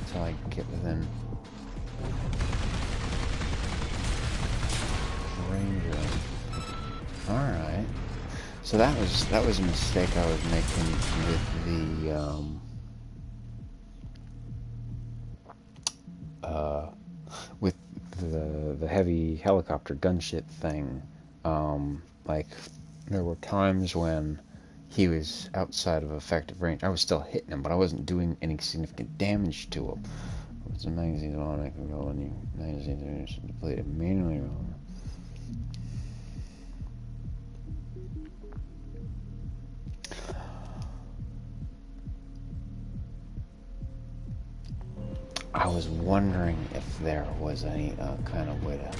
until I get within range of them. All right. So that was a mistake I was making with the heavy helicopter gunship thing. Like there were times when he was outside of effective range. I was still hitting him, but I wasn't doing any significant damage to him. What's the magazines on? I can roll any magazines are depleted manually. I was wondering if there was any kind of way to...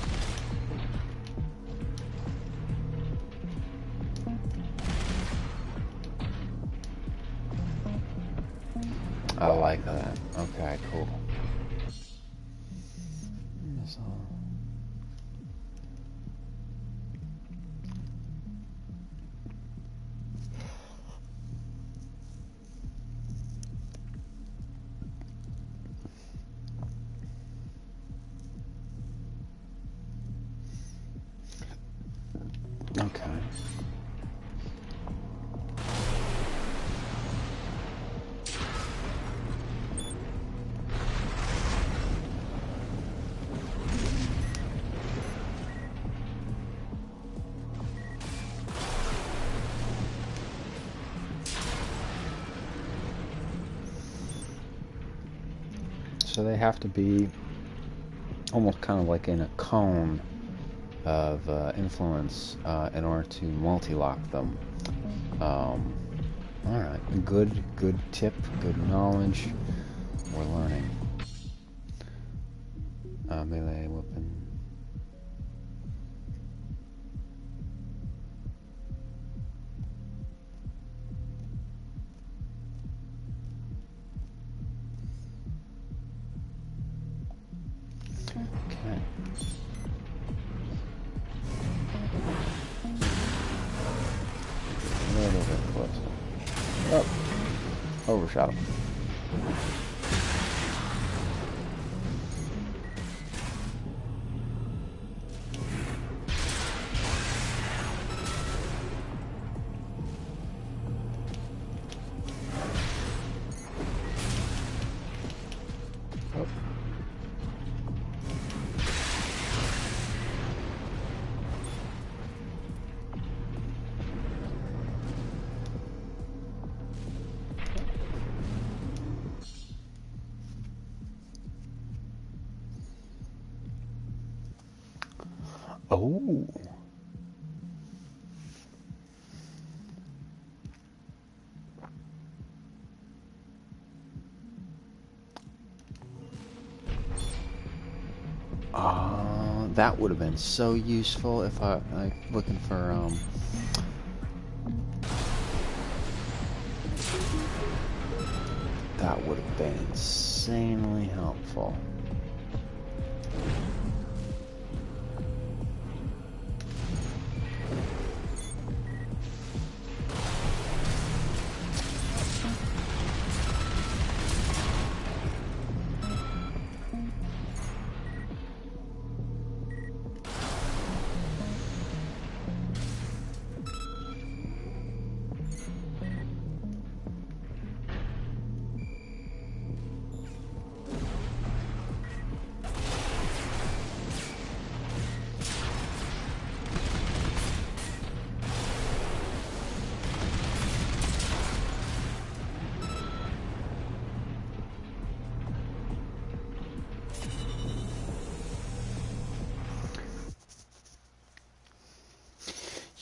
I like that. Okay, cool. Okay. So they have to be almost kind of like in a cone of influence in order to multi-lock them. Alright, good tip, good knowledge. We're learning. Melee weapon. Okay. A little bit closer. Oh, overshot him. Oh. That would have been so useful if I looking for that would have been insanely helpful.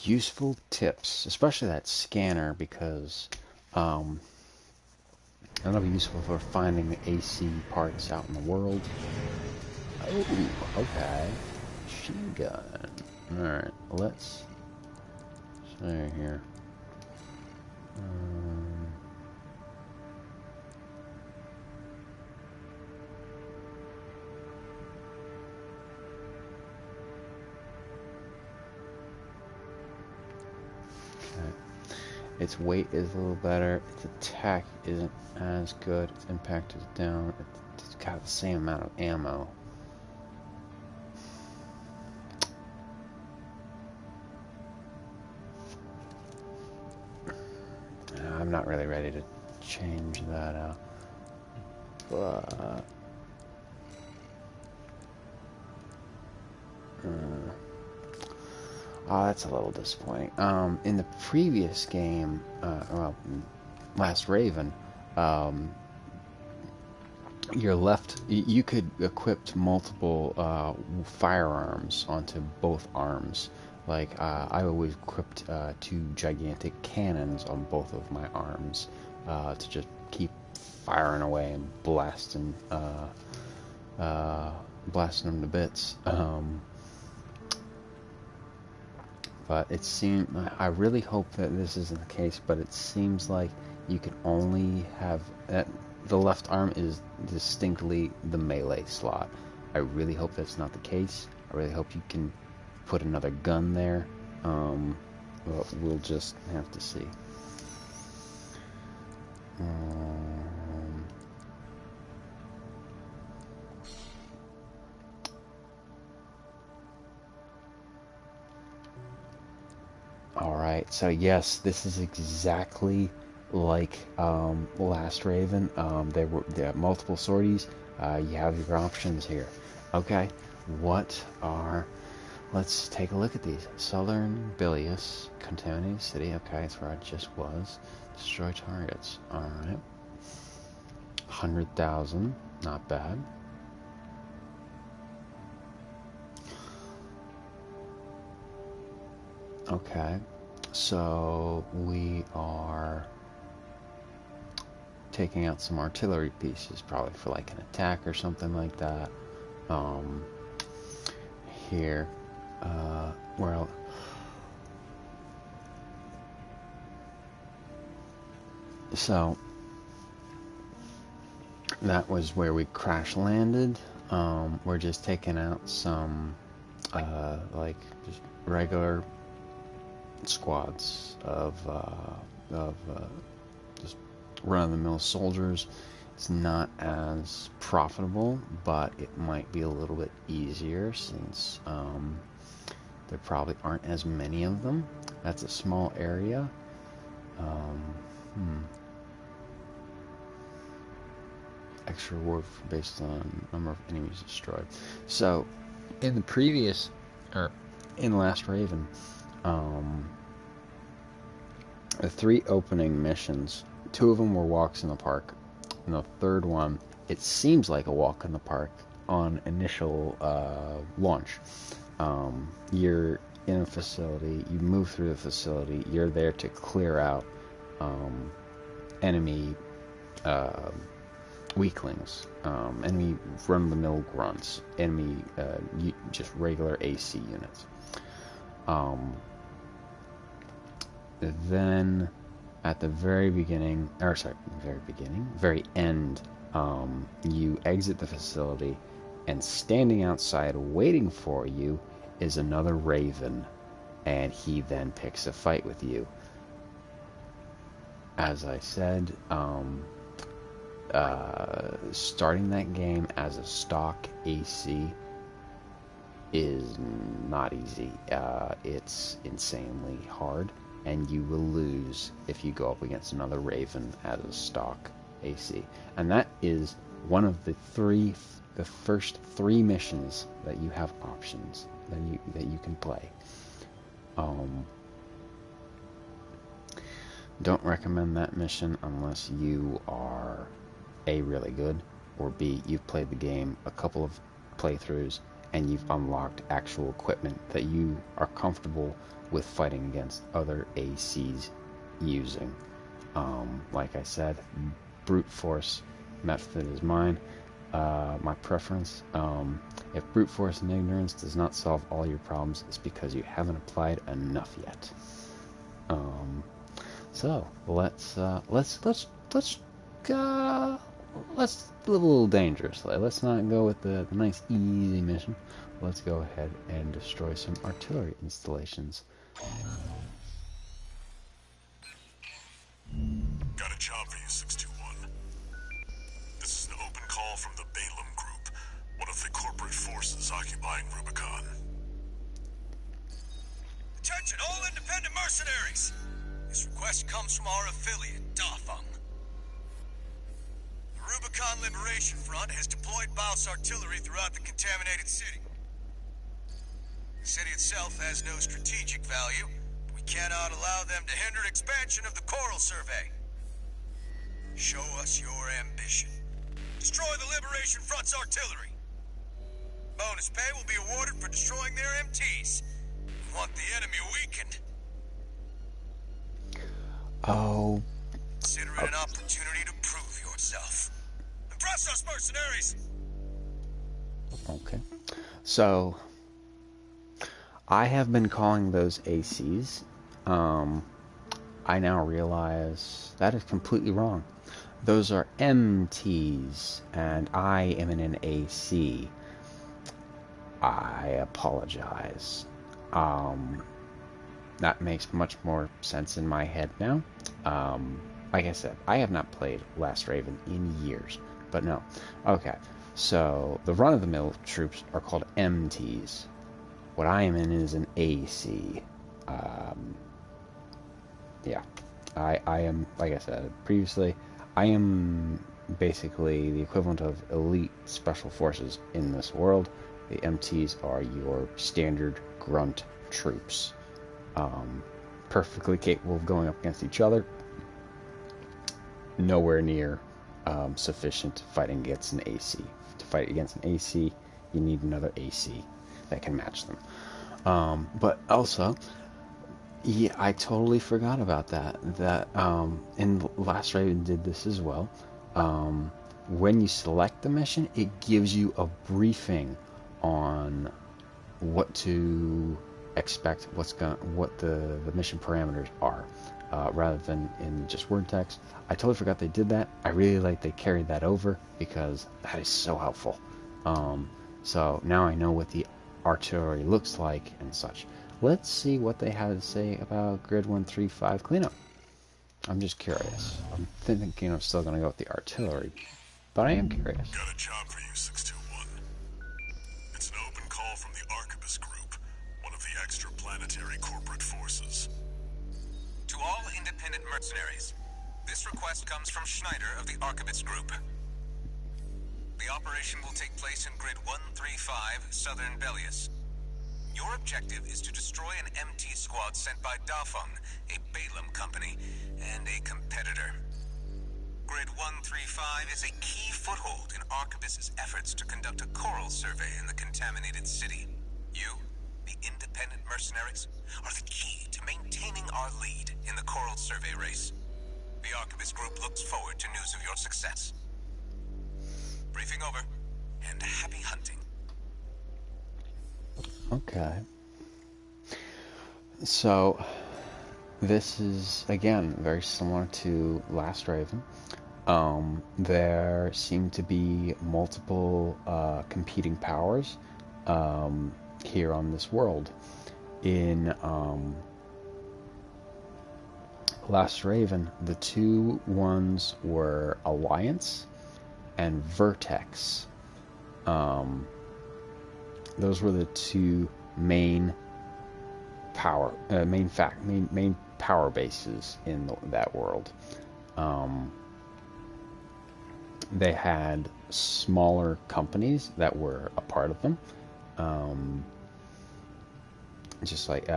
useful tips, especially that scanner, because that'll be useful for finding the AC parts out in the world. Oh, okay. Machine gun. Alright, let's see here. Its weight is a little better. Its attack isn't as good. Its impact is down. It's got the same amount of ammo. I'm not really ready to change that out. But oh, that's a little disappointing. In the previous game, well, Last Raven, your left, you could equip multiple firearms onto both arms. Like, I always equipped 2 gigantic cannons on both of my arms to just keep firing away and blasting them to bits. But it seems, I really hope that this isn't the case, but it seems like you can only have, the left arm is distinctly the melee slot. I really hope that's not the case. I really hope you can put another gun there. But we'll just have to see. Alright, so yes, this is exactly like Last Raven. There are multiple sorties. You have your options here. Okay, let's take a look at these. Southern Bilious, Contaminated City. Okay, that's where I just was. Destroy targets. Alright. 100,000. Not bad. Okay, so we are taking out some artillery pieces, probably for like an attack or something like that. Here, well, so that was where we crash landed. We're just taking out some, like, just regular squads of just run-of-the-mill soldiers. It's not as profitable, but it might be a little bit easier since there probably aren't as many of them. That's a small area. Extra reward based on number of enemies destroyed. So, in the previous, or in Last Raven, the 3 opening missions, 2 of them were walks in the park, and the third one, it seems like a walk in the park on initial launch. You're in a facility, you move through the facility, you're there to clear out enemy weaklings, enemy run-of-the-mill grunts, enemy just regular AC units. Then at the very beginning, very end, you exit the facility, and standing outside waiting for you is another Raven, and he then picks a fight with you. As I said, starting that game as a stock AC is not easy. It's insanely hard, and you will lose if you go up against another Raven as a stock AC. And that is one of the first 3 missions that you have options that you can play. Don't recommend that mission unless you are A, really good, or B, you've played the game a couple of playthroughs and you've unlocked actual equipment that you are comfortable with fighting against other ACs using. Like I said, brute force method is mine, my preference. If brute force and ignorance does not solve all your problems, it's because you haven't applied enough yet. So let's live a little dangerously. Let's not go with the nice easy mission. Let's go ahead and destroy some artillery installations. Got a job for you, 621. This is an open call from the Balaam Group, one of the corporate forces occupying Rubicon. Attention, all independent mercenaries! This request comes from our affiliate, Dafeng. The Rubicon Liberation Front has deployed Baus artillery throughout the contaminated city. The city itself has no strategic value, but we cannot allow them to hinder expansion of the Coral Survey. Show us your ambition. Destroy the Liberation Front's artillery. Bonus pay will be awarded for destroying their MTs. We want the enemy weakened. Oh. Consider it an opportunity to prove yourself. Impress us, mercenaries! Okay. So, I have been calling those ACs. I now realize that is completely wrong. Those are MTs, and I am in an AC. I apologize. That makes much more sense in my head now. Like I said, I have not played Last Raven in years, but no. Okay, so the run-of-the-mill troops are called MTs. What I am in is an AC. Yeah, I am, like I said previously, I am basically the equivalent of elite special forces in this world. The MTs are your standard grunt troops. Perfectly capable of going up against each other. Nowhere near sufficient fighting against an AC. To fight against an AC, you need another AC that can match them. But also, yeah, I totally forgot about that. And Last Raven did this as well. When you select the mission, it gives you a briefing on what to expect, what the mission parameters are, rather than in just word text. I totally forgot they did that. I really like they carried that over because that is so helpful. So now I know what the artillery looks like and such. Let's see what they had to say about Grid 135 cleanup. I'm just curious. I'm thinking I'm still going to go with the artillery, but I am curious. Got a job for you, 621. It's an open call from the Arquebus Group, one of the extraplanetary corporate forces. To all independent mercenaries, this request comes from Schneider of the Arquebus Group. The operation will take place in Grid 135, Southern Belius. Your objective is to destroy an MT squad sent by Dafeng, a Balaam company, and a competitor. Grid 135 is a key foothold in Arquebus's efforts to conduct a coral survey in the contaminated city. You, the independent mercenaries, are the key to maintaining our lead in the coral survey race. The Arquebus Group looks forward to news of your success. Briefing over, and happy hunting. Okay. So, this is, again, very similar to Last Raven. There seem to be multiple competing powers here on this world. In Last Raven, the two ones were Alliance and Vertex. Those were the two main power bases in that world. They had smaller companies that were a part of them, just like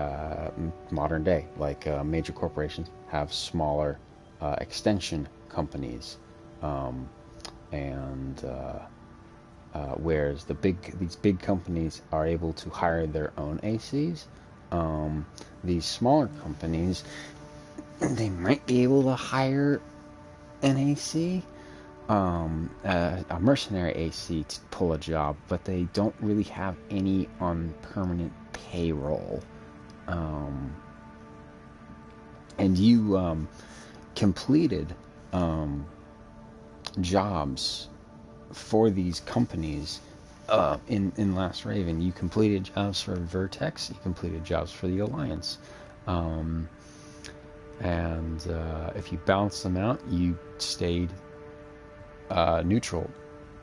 modern day, like major corporations have smaller extension companies, and whereas these big companies are able to hire their own ACs. These smaller companies, they might be able to hire an AC, a mercenary AC to pull a job, but they don't really have any on permanent payroll. And you completed jobs for these companies in Last Raven. You completed jobs for Vertex, you completed jobs for the Alliance. And if you balance them out, you stayed neutral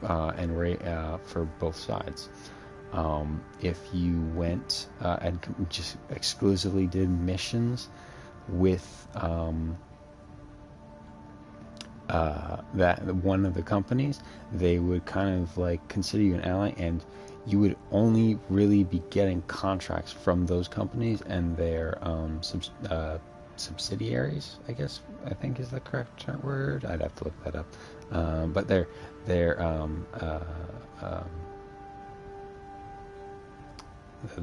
for both sides. If you went and just exclusively did missions with that one of the companies, they would kind of like consider you an ally, and you would only really be getting contracts from those companies and their subsidiaries, I think is the correct word. I'd have to look that up. But they're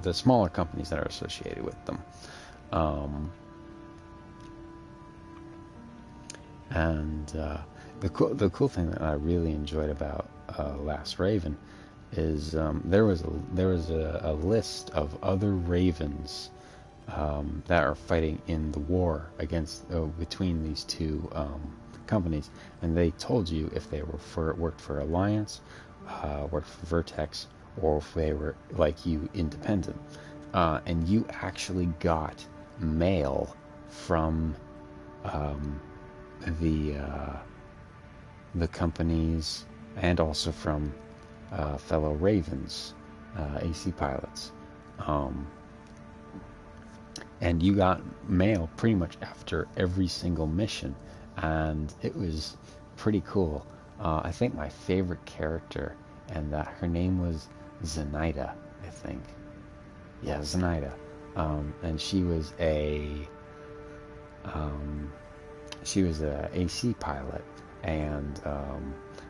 the smaller companies that are associated with them. And the cool thing that I really enjoyed about Last Raven is there was a list of other Ravens that are fighting in the war between these two companies, and they told you if they worked for Alliance, worked for Vertex, or if they were like you, independent. And you actually got mail from the companies, and also from fellow Ravens, AC pilots. And you got mail pretty much after every single mission, and it was pretty cool. I think my favorite character, and her name was Zenaida, I think. Yeah, Zenaida. And she was a AC pilot, and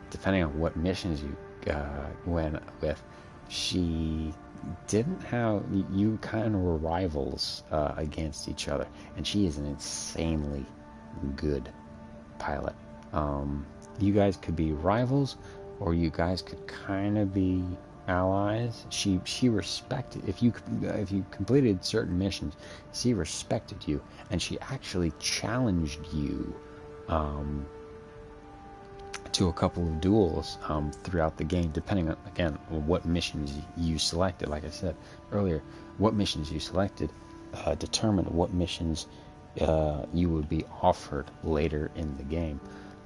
depending on what missions you went with, she didn't have, you kind of were rivals against each other, and she is an insanely good pilot. You guys could be rivals, or you guys could kind of be allies. She respected, if you completed certain missions, she respected you, and she actually challenged you to a couple of duels throughout the game, depending on, again, what missions you selected. Like I said earlier, what missions you selected determined what missions you would be offered later in the game.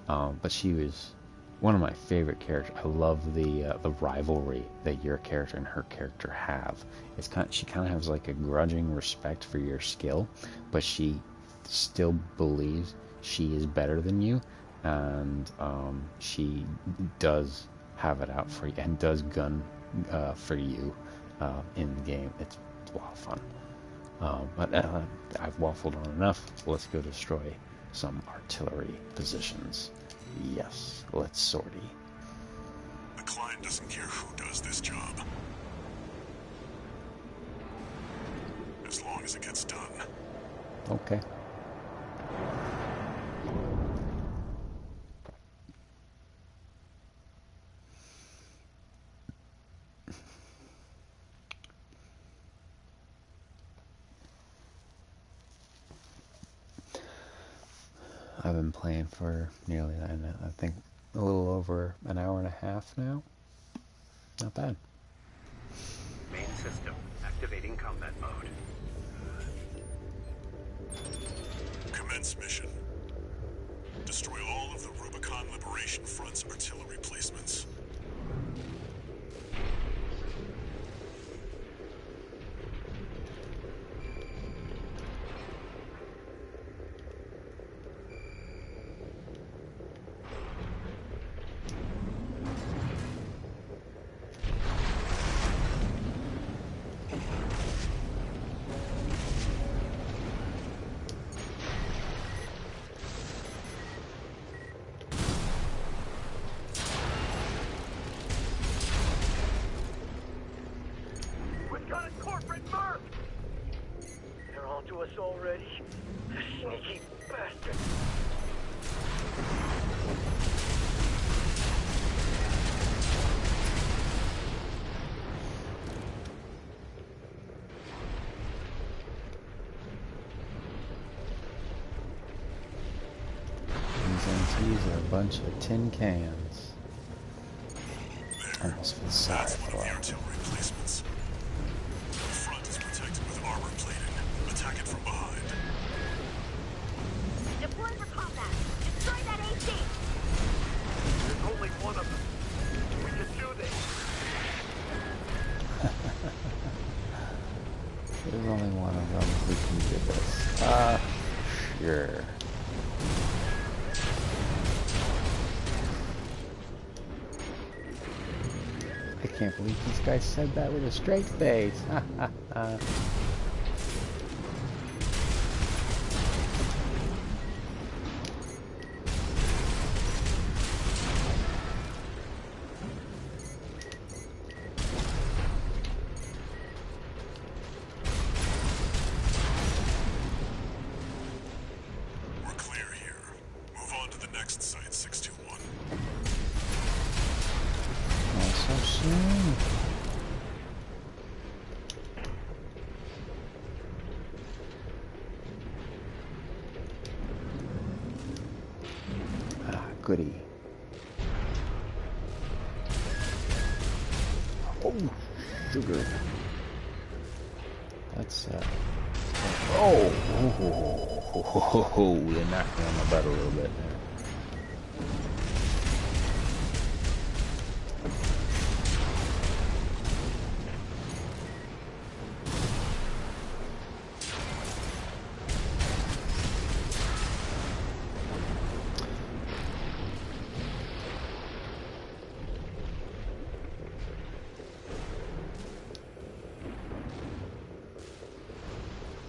But she was one of my favorite characters. I love the rivalry that your character and her character have. She kind of has like a grudging respect for your skill, but she still believes she is better than you, and she does have it out for you and does gun for you in the game. It's a lot of fun. But I've waffled on enough. Let's go destroy some artillery positions. Yes, let's sortie. The client doesn't care who does this job, as long as it gets done. Okay. I've been playing for nearly, I think, a little over an hour and a half now. Not bad. Main system activating combat mode. Commence mission. Destroy all of the Rubicon Liberation Front's artillery placements. us already. Sneaky bastard. These are a bunch of tin cans. Almost for the side That's one of of the artillery placements. The front is protected with armor plating. Attack it from behind. Deploy for combat. Destroy that AC. There's only one of them. We can do this. There's only one of them. We can do this. Sure. I can't believe these guys said that with a straight face. We're clear here. Move on to the next site, 621. Not so soon. Goody. Oh, sugar. That's oh, they knocked me on my butt a little bit there.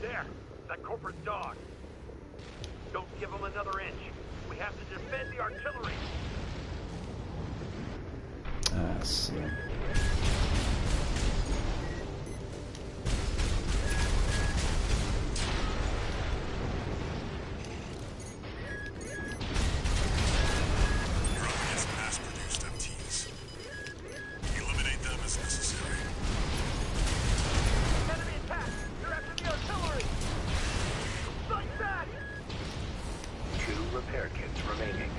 There, that corporate dog. Don't give him another inch. We have to defend the artillery. See. You're up against mass-produced MTs. Eliminate them as necessary. Enemy attack! They're after the artillery! Fight back! 2 repair kits remaining.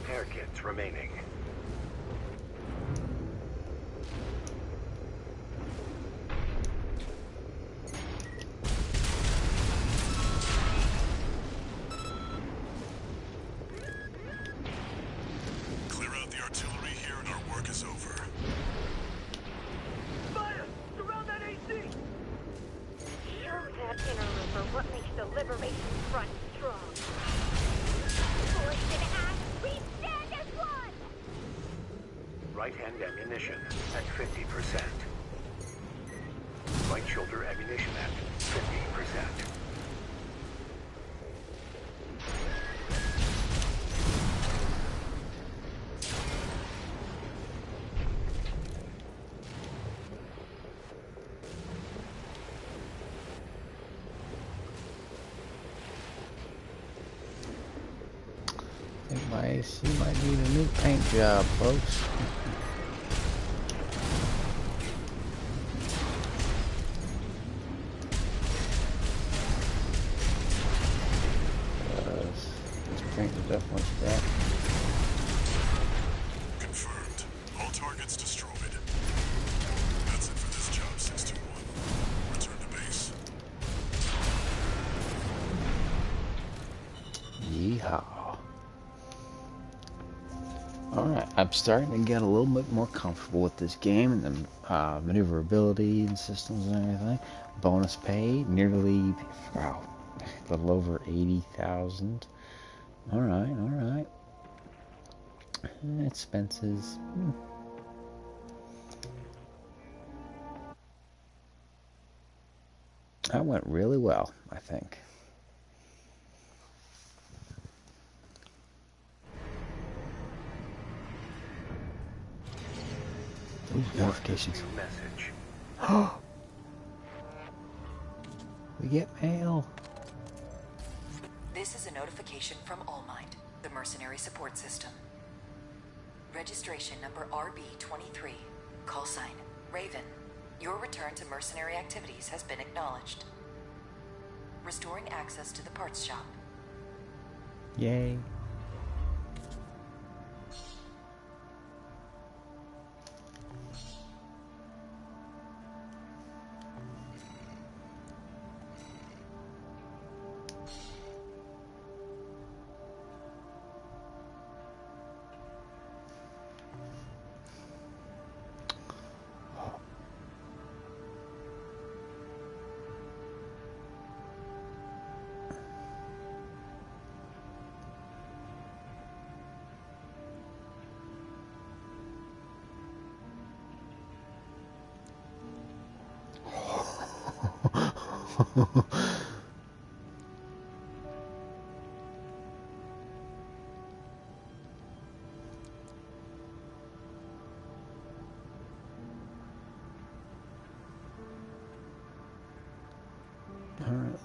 repair kits remaining. Clear out the artillery here and our work is over. Fire! Surround that AC! Show that interloper what makes the Liberation Front strong. Poison ass, we stand as one! Right-hand ammunition at 50%. Right shoulder ammunition at 50%. I think my AC might need a new paint job, folks. This paint is definitely scratched. Confirmed. All targets destroyed. That's it for this job, 621. Return to base. Yeehaw. Alright, I'm starting to get a little bit more comfortable with this game and the maneuverability and systems and everything. Bonus pay, nearly, wow, a little over 80,000. Alright, alright. Expenses. That went really well, I think. Ooh, notifications. Message. We get mail. This is a notification from Allmind, the mercenary support system. Registration number RB23, call sign Raven. Your return to mercenary activities has been acknowledged. Restoring access to the parts shop. Yay.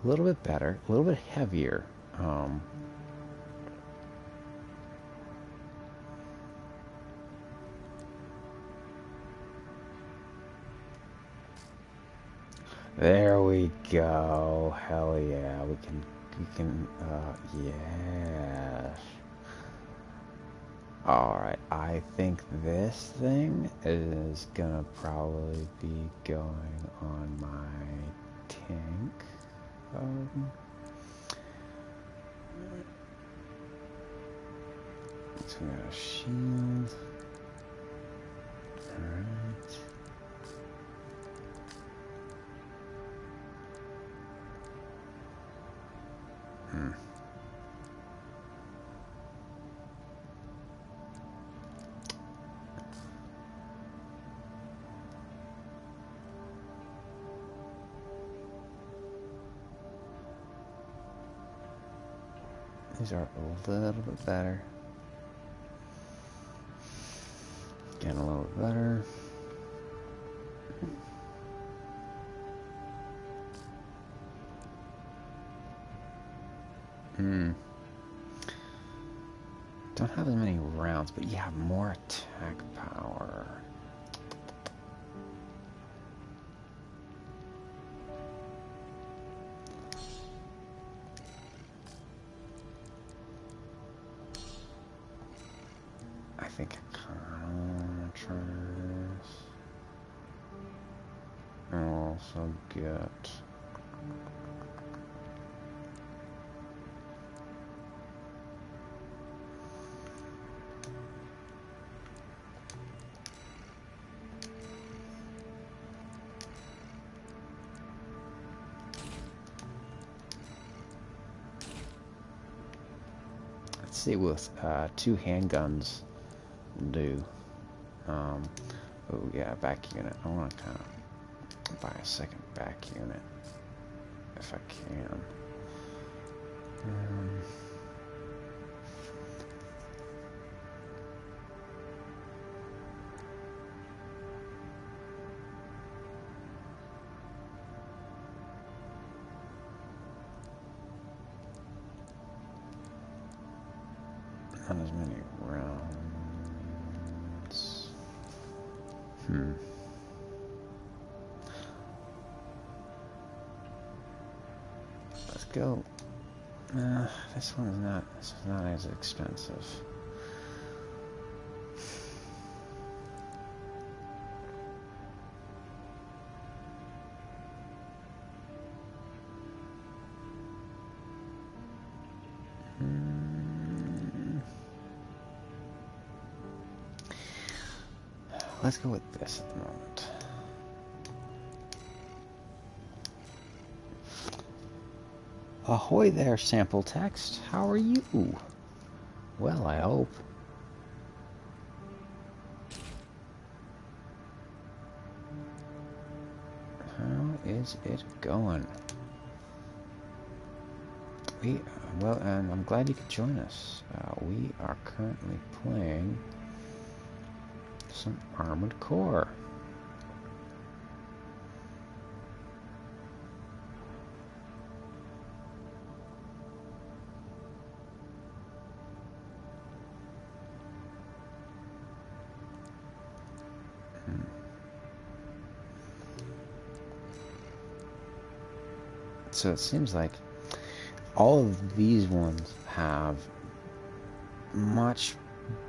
A little bit better, a little bit heavier. There we go. Hell yeah, we can, yes. Alright, I think this thing is gonna probably be going on my tank. So we got a shield. Alright. These are a little bit better. Getting a little bit better. Don't have as many rounds, but you have more attack power. I think I kind of try this. I'll also get... Let's see what 2 handguns will do. Oh yeah, back unit. I want to kind of buy a second back unit if I can. Not as many rounds. Let's go. This one's not. This is not as expensive. Let's go with this at the moment. Ahoy there, sample text. How are you? Well, I hope. How is it going? Well, and I'm glad you could join us. We are currently playing some Armored Core. So it seems like all of these ones have much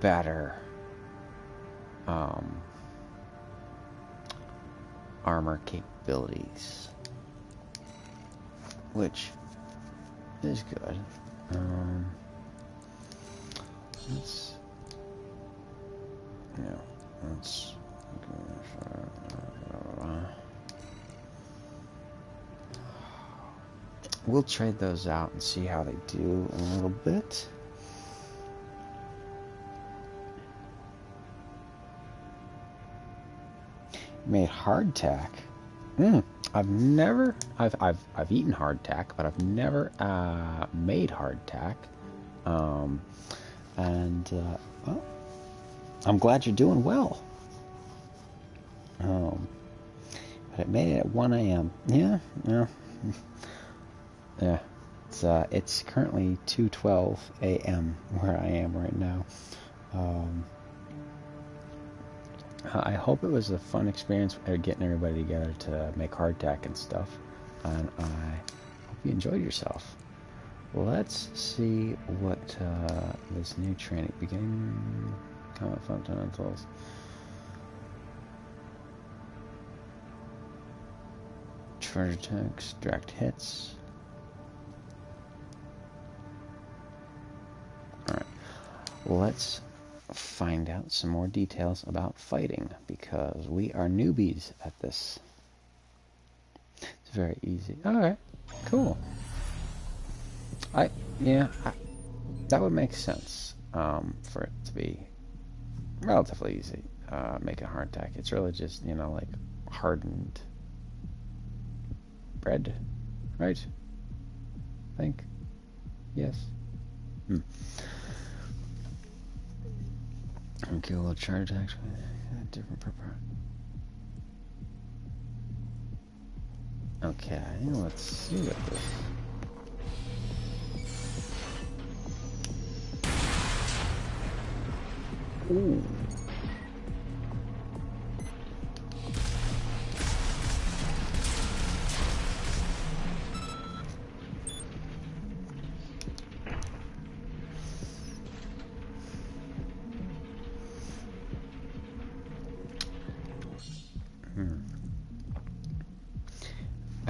better armor capabilities, which is good. Let's we'll trade those out and see how they do in a little bit. Made hardtack. I've eaten hardtack, but I've never made hardtack. Well, I'm glad you're doing well. But it made it at 1 a.m. Yeah. Yeah. It's currently 2:12 a.m. where I am right now. I hope it was a fun experience getting everybody together to make hardtack and stuff, and I hope you enjoyed yourself. Let's see what this new training beginning combat fundamentals. Charge attacks, direct hits. All right, let's find out some more details about fighting, because we are newbies at this. It's very easy. Alright, cool. That would make sense for it to be relatively easy. Making hardtack. It's really just, like hardened bread, right? I think. Yes. Okay, we'll charge actually different purpose. Okay, let's see what this. Ooh.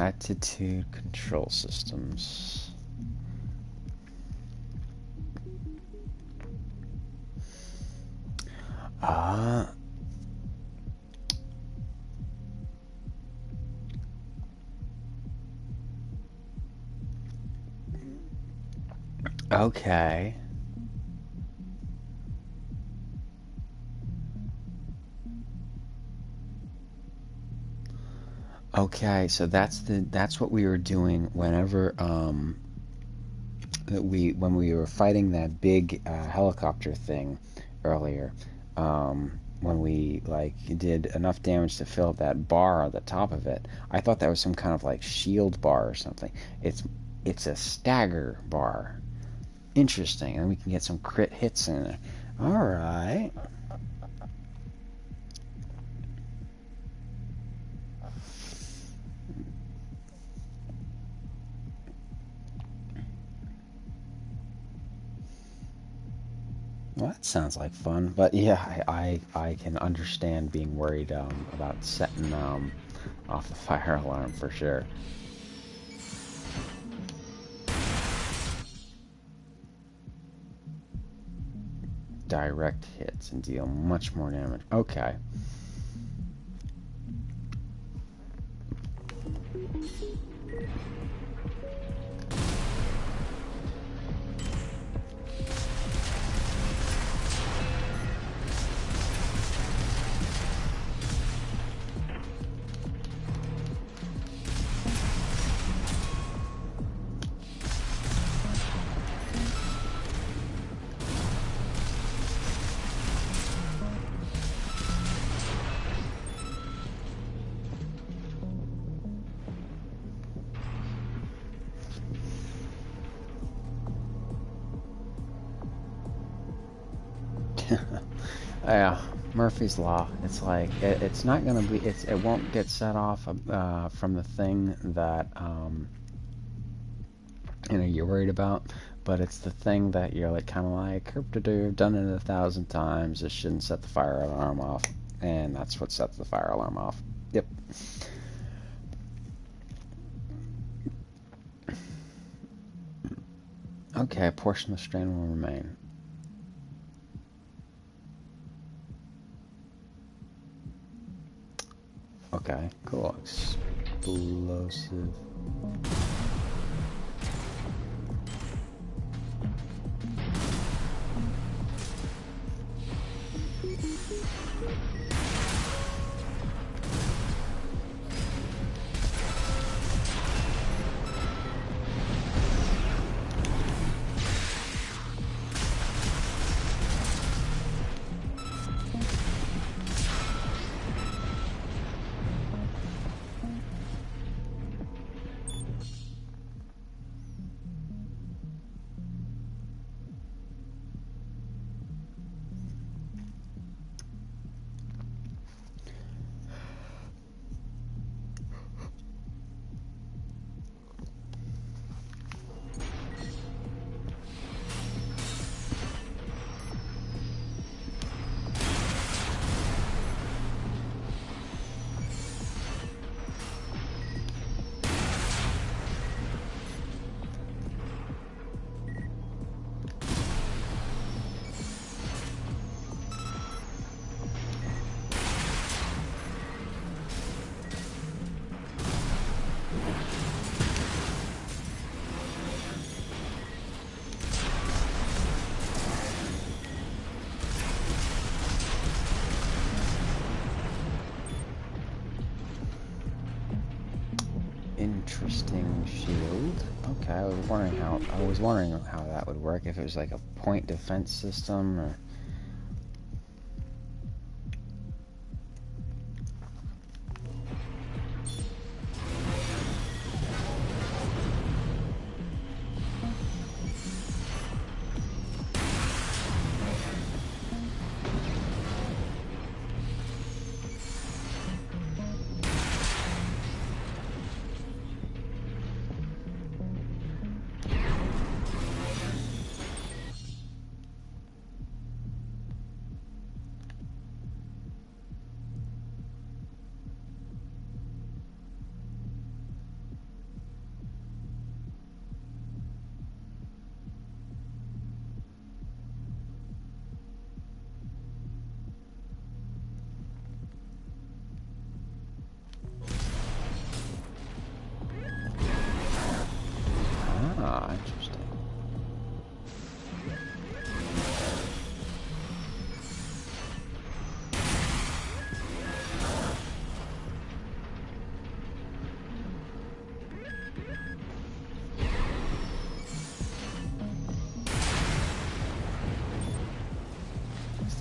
Attitude control systems. Okay. Okay, so that's what we were doing whenever when we were fighting that big helicopter thing earlier. When we like did enough damage to fill up that bar on the top of it, I thought that was some kind of like shield bar or something. It's a stagger bar. Interesting, and we can get some crit hits in it. All right. Well, that sounds like fun, but yeah, I can understand being worried about setting off the fire alarm for sure. Direct hits and deal much more damage. Okay. Yeah, Murphy's Law. It's like it's not gonna be. It won't get set off from the thing that you're worried about, but it's the thing that you're like kind of like, I've done it 1,000 times. It shouldn't set the fire alarm off, and that's what sets the fire alarm off. Yep. Okay, a portion of the strain will remain. Okay, cool. Explosive. Interesting shield. Okay, I was wondering how that would work, if it was like a point defense system or.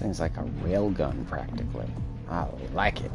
Thing's like a railgun, practically. I like it.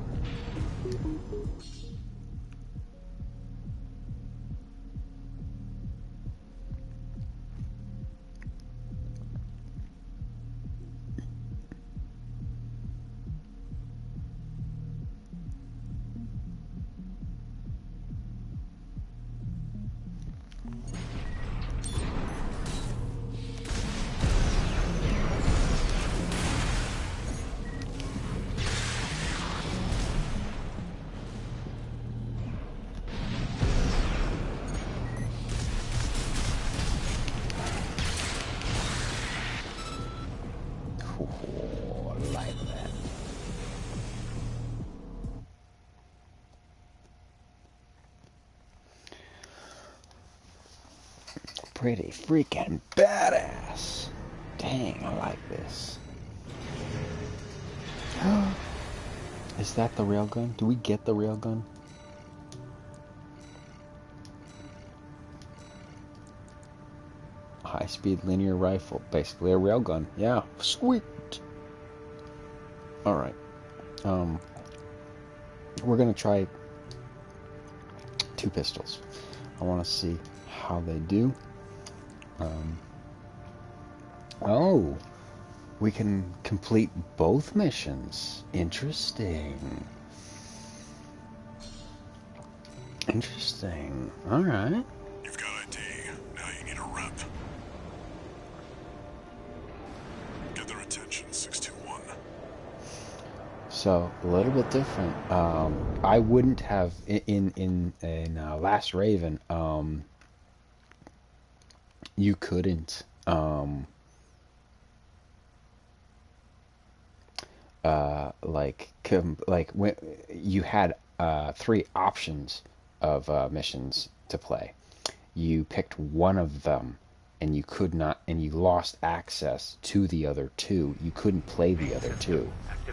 Pretty freaking badass. Dang, I like this. Is that the railgun? Do we get the railgun? High-speed linear rifle. Basically a railgun. Yeah, sweet. Alright. We're gonna try 2 pistols. I want to see how they do. Oh, we can complete both missions. Interesting. Interesting. All right. You've got ID. Now you need a rep. Get their attention, 621. So a little bit different. I wouldn't have in Last Raven. You couldn't. When you had 3 options of missions to play. You picked one of them, and you could not, and you lost access to the other 2. You couldn't play the other 2.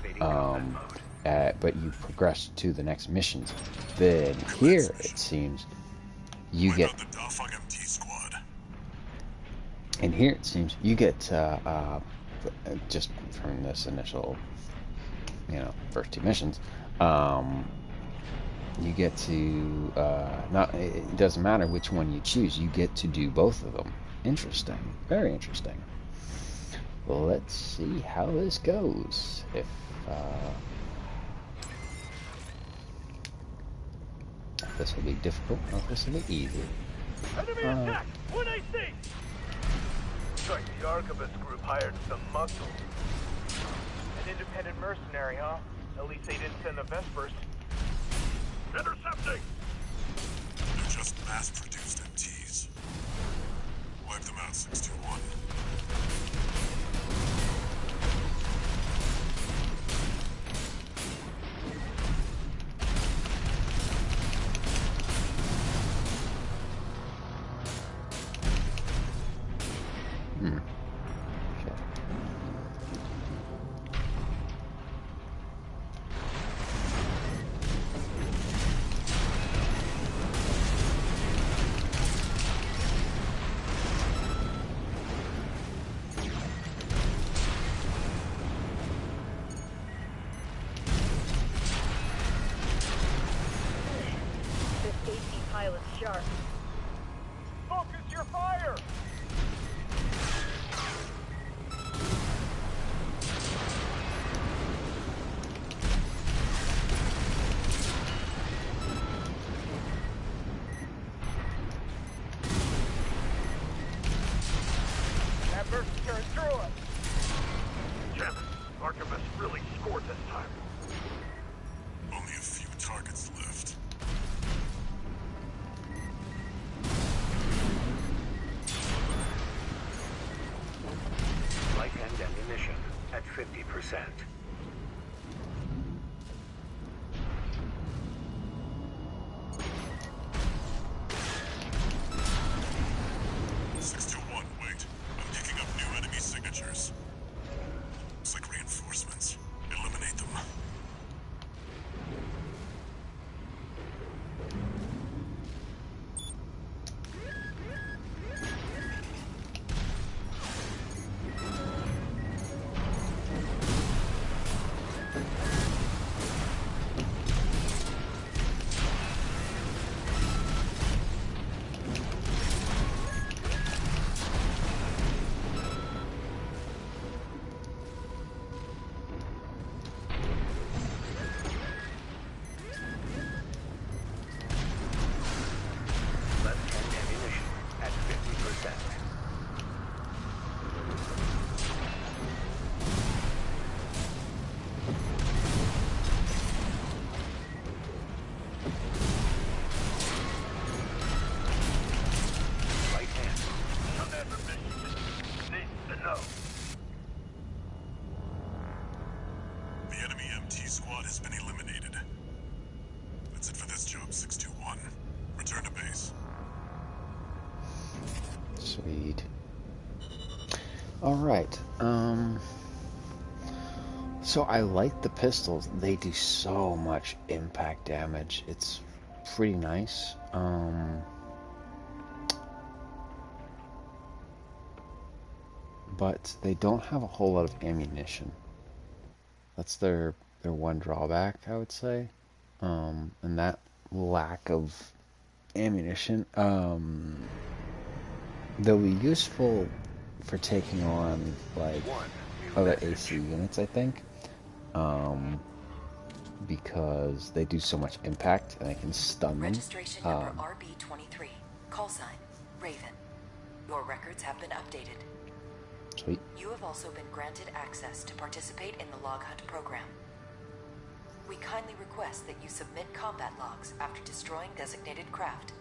But you progressed to the next missions. Then here it seems you get. And here it seems you get just from this initial, first 2 missions, you get to it doesn't matter which one you choose, you get to do both of them. Interesting, very interesting. Well, let's see how this goes. If this will be difficult or if this will be easy. Enemy attack! 1AC! Looks like the Archivist group hired some muscle. An independent mercenary, huh? At least they didn't send the Vespers. Intercepting! They're just mass-produced MTs. Wipe them out, 621. Focus your fire! That burst turned through us. Damn it. Archivist really scored this time. Only a few targets left. Light and ammunition at 50%. Wait. I'm picking up new enemy signatures. Looks like reinforcements. Eliminate them. so? The enemy MT squad has been eliminated. That's it for this job, 621. Return to base. Sweet. Alright, so I like the pistols. They do so much impact damage. It's pretty nice. But they don't have a whole lot of ammunition. That's their one drawback, I would say. And that lack of ammunition, they'll be useful for taking on, like, other AC units, I think. Because they do so much impact and I can stun them. Registration number RB23. Call sign, Raven. Your records have been updated. Sweet. You have also been granted access to participate in the log hunt program. We kindly request that you submit combat logs after destroying designated craft.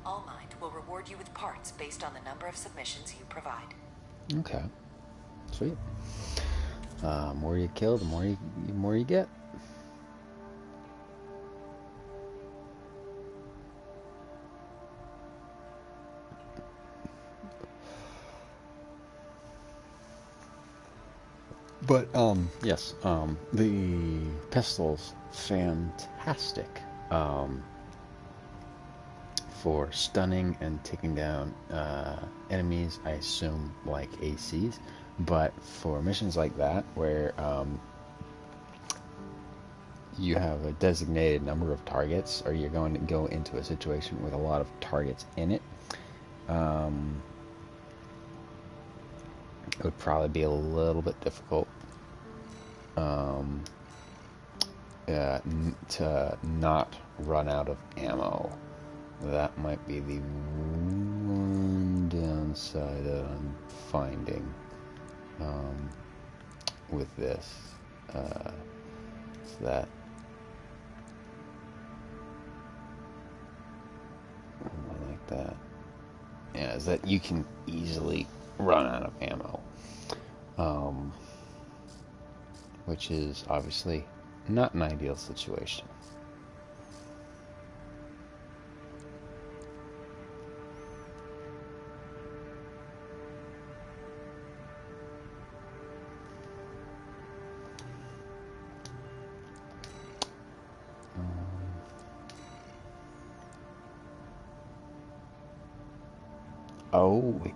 Allmind will reward you with parts based on the number of submissions you provide. Okay. Sweet. More you kill, the more you get. But yes, the pistol's fantastic for stunning and taking down enemies, I assume, like ACs. But for missions like that, where you have a designated number of targets, or you're going to go into a situation with a lot of targets in it, it would probably be a little bit difficult to not run out of ammo. That might be the one downside that I'm finding with this. Is that like that? Yeah, is that you can easily run out of ammo, which is obviously not an ideal situation.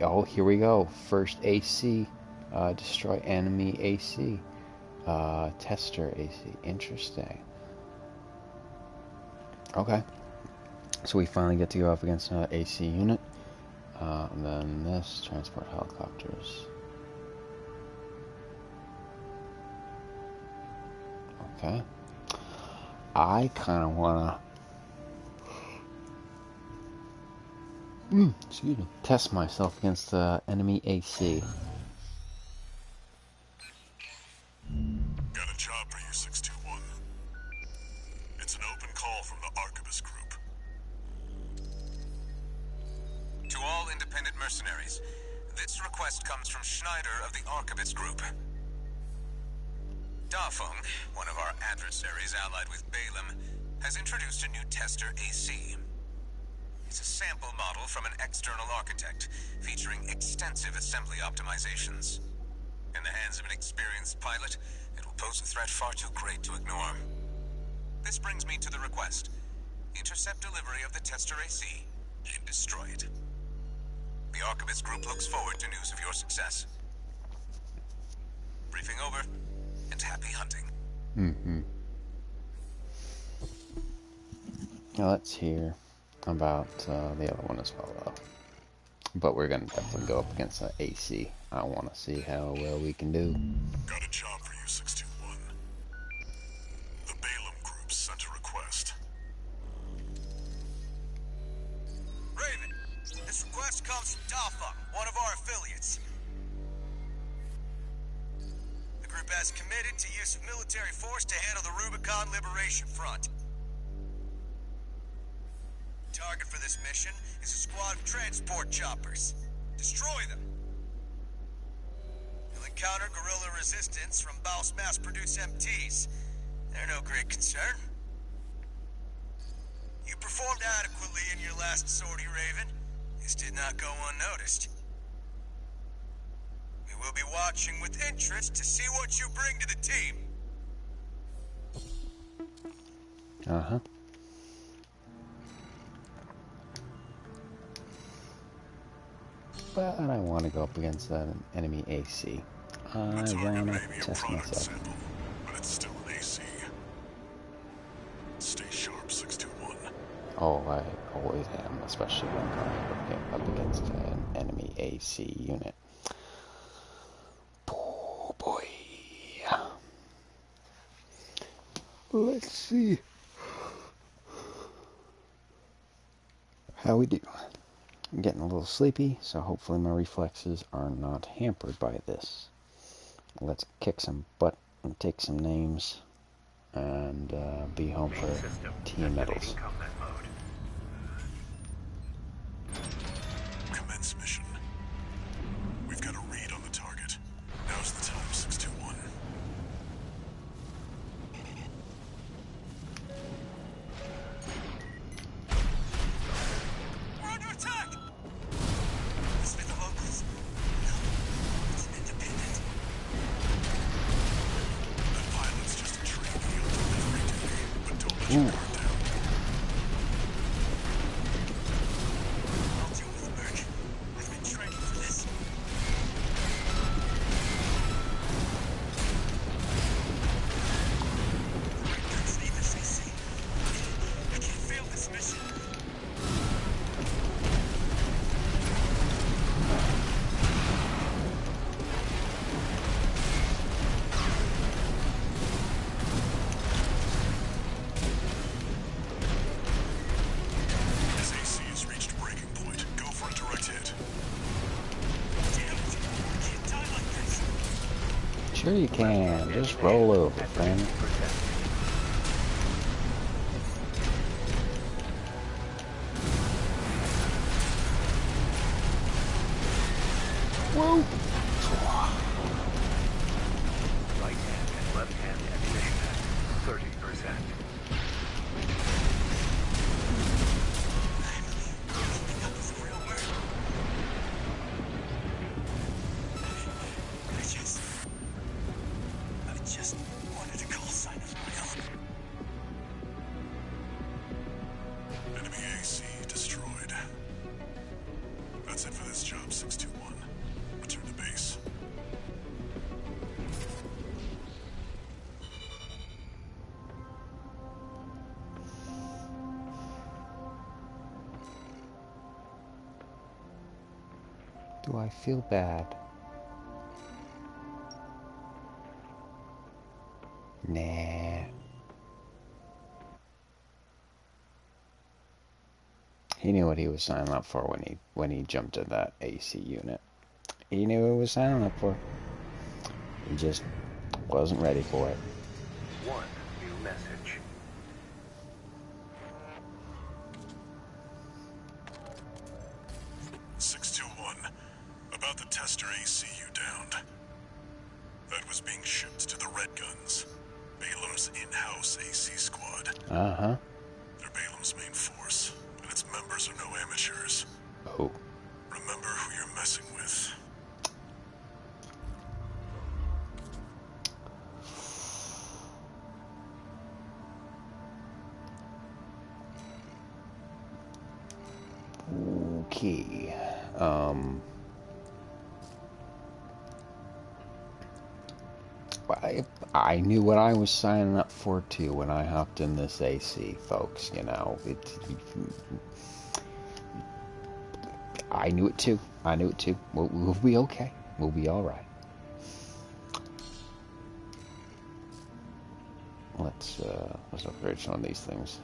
Oh, here we go. First AC. Destroy enemy AC. Tester AC. Interesting. Okay. So we finally get to go up against another AC unit. And then this, transport helicopters. Okay. I kind of want to excuse me, test myself against the enemy AC. Got a job for you, 621. It's an open call from the Arquebus Group. To all independent mercenaries, this request comes from Schneider of the Arquebus Group. Dafeng, one of our adversaries allied with Balaam, has introduced a new tester AC. It's a sample model from an external architect, featuring extensive assembly optimizations. In the hands of an experienced pilot, it will pose a threat far too great to ignore. This brings me to the request. Intercept delivery of the tester AC and destroy it. The Arquebus Group looks forward to news of your success. Briefing over, and happy hunting. Now let's hear about the other one as well, though. But we're gonna definitely go up against the AC. I want to see how well we can do. Got a job for you, 621. The Balaam Group sent a request. Raven, this request comes from Dafeng, one of our affiliates. The group has committed to use of military force to handle the Rubicon Liberation Front. Target for this mission is a squad of transport choppers. Destroy them. encounter guerrilla resistance from Baus mass-produced MTs. They're no great concern. You performed adequately in your last sortie, Raven. This did not go unnoticed. We will be watching with interest to see what you bring to the team. Uh-huh. But I want to go up against an enemy AC. I want to test myself. Sample, but it's still an AC. Stay sharp, 621. Oh, I always am, especially when I'm up against an enemy AC unit. Oh boy. Let's see how we do. I'm getting a little sleepy, so hopefully my reflexes are not hampered by this. Let's kick some butt and take some names and be home for tea and medals. Commence mission. We've got a read on the target. Now's the time, 621. We're under attack! This be the locals. No, it's an independent. That pilot's just a trainee on delivery duty, but don't let your guard down. I'll deal with the Merc. I've been training for this. Let's leave this AC. I can't fail this mission. This AC has reached breaking point. Go for a direct hit. Damn it! I can't die like this. Sure you can. Just roll over, friend. Whoa! Right hand and left hand ammunition at 30%. I just wanted a call sign of my own. Enemy AC destroyed. That's it for this job, 621. Return to base. Do I feel bad? Nah. He knew what he was signing up for when he jumped in that AC unit. He knew what he was signing up for. He just wasn't ready for it. One new message. About the tester AC you downed. That was being shipped to the Red Guns, Balam's in-house AC squad. Uh-huh. They're Balam's main force, and its members are no amateurs. Oh. Remember who you're messing with. Okay. I knew what I was signing up for too when I hopped in this AC, folks. You know, I knew it too. I knew it too. We'll be okay. We'll be all right. Let's upgrade some of these things.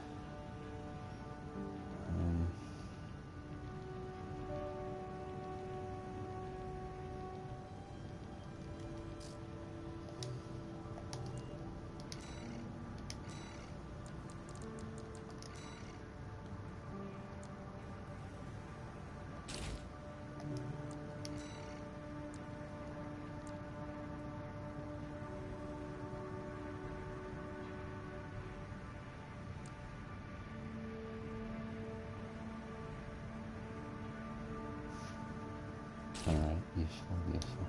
Useful, useful.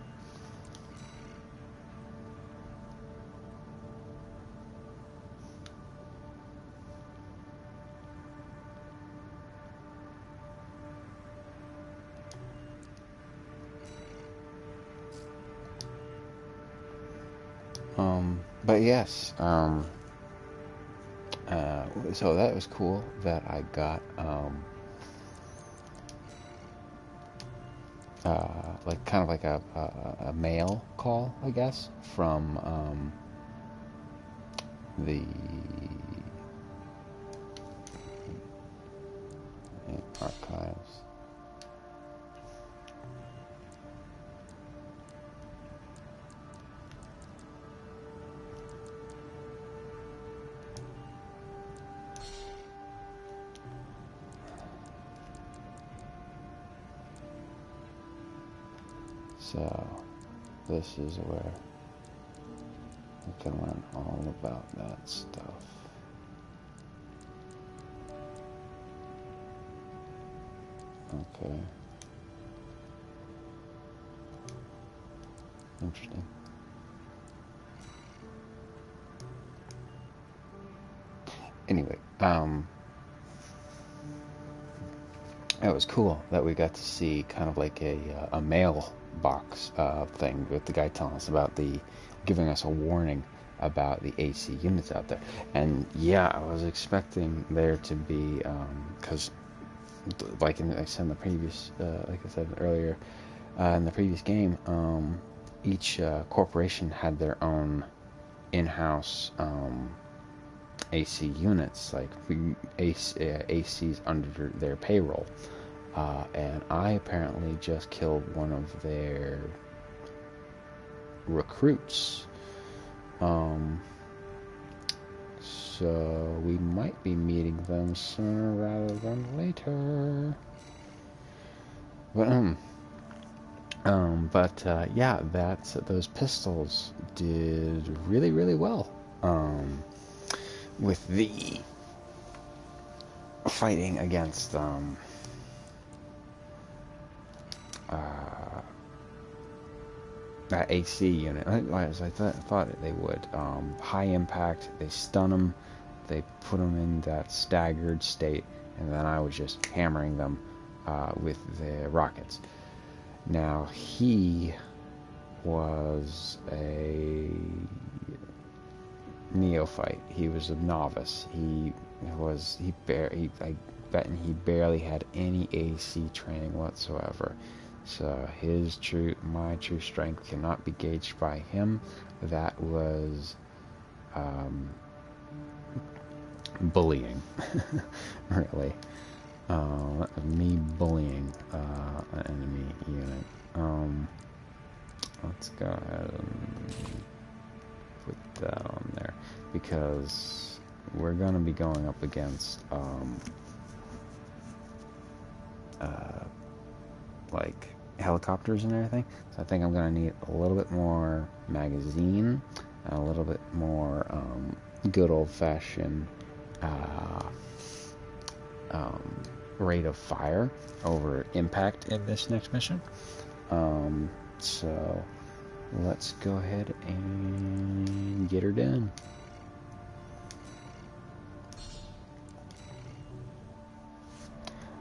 But yes, so that was cool that I got, like kind of like a mail call, I guess, from, the archives. So, this is where we can learn all about that stuff. Okay. Interesting. Anyway, it was cool that we got to see kind of like a mailbox thing with the guy telling us about giving us a warning about the AC units out there. And yeah, I was expecting there to be, because like I said in the previous, like I said earlier, in the previous game, each corporation had their own in-house AC units, like ACs under their payroll. And I apparently just killed one of their recruits. So we might be meeting them sooner rather than later. But yeah, those pistols did really, really well. With the fighting against that AC unit, as I thought they would. High impact, they stun them, they put them in that staggered state, and then I was just hammering them with the rockets. Now, he was a neophyte. He was a novice. I bet he barely had any AC training whatsoever. So my true strength cannot be gauged by him. That was bullying, really. Me bullying an enemy unit. Let's go ahead and put that on there, because we're going to be going up against like helicopters and everything, so I think I'm going to need a little bit more magazine and a little bit more good old-fashioned rate of fire over impact in this next mission. So let's go ahead and get her done.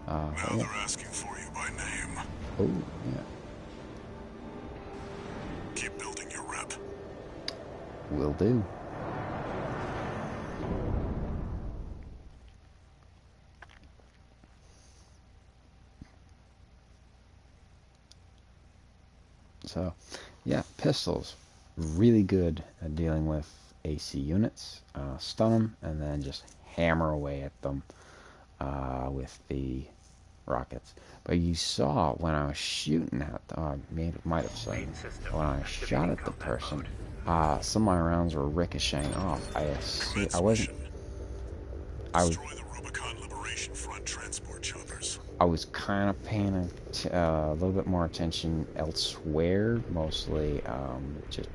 Now they're asking for you by name. Oh, yeah. Keep building your rep. Will do. So, yeah, pistols, really good at dealing with AC units. Stun them and then just hammer away at them with the rockets. But you saw when I was shooting at might have said, when I shot at the person, some of my rounds were ricocheting off. I wasn't. Destroy the Rubicon Liberation Front transport choppers. I was kind of paying a little bit more attention elsewhere, mostly just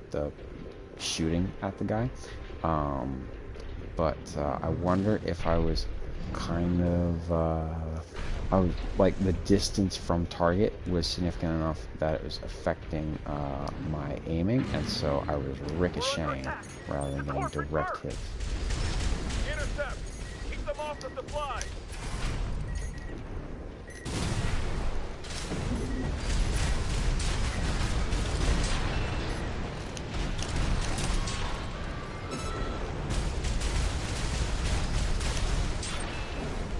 shooting at the guy. But I wonder if I was kind of, I was, like, the distance from target was significant enough that it was affecting my aiming, and so I was ricocheting rather than getting direct hits. Intercept! Keep them off the supplies!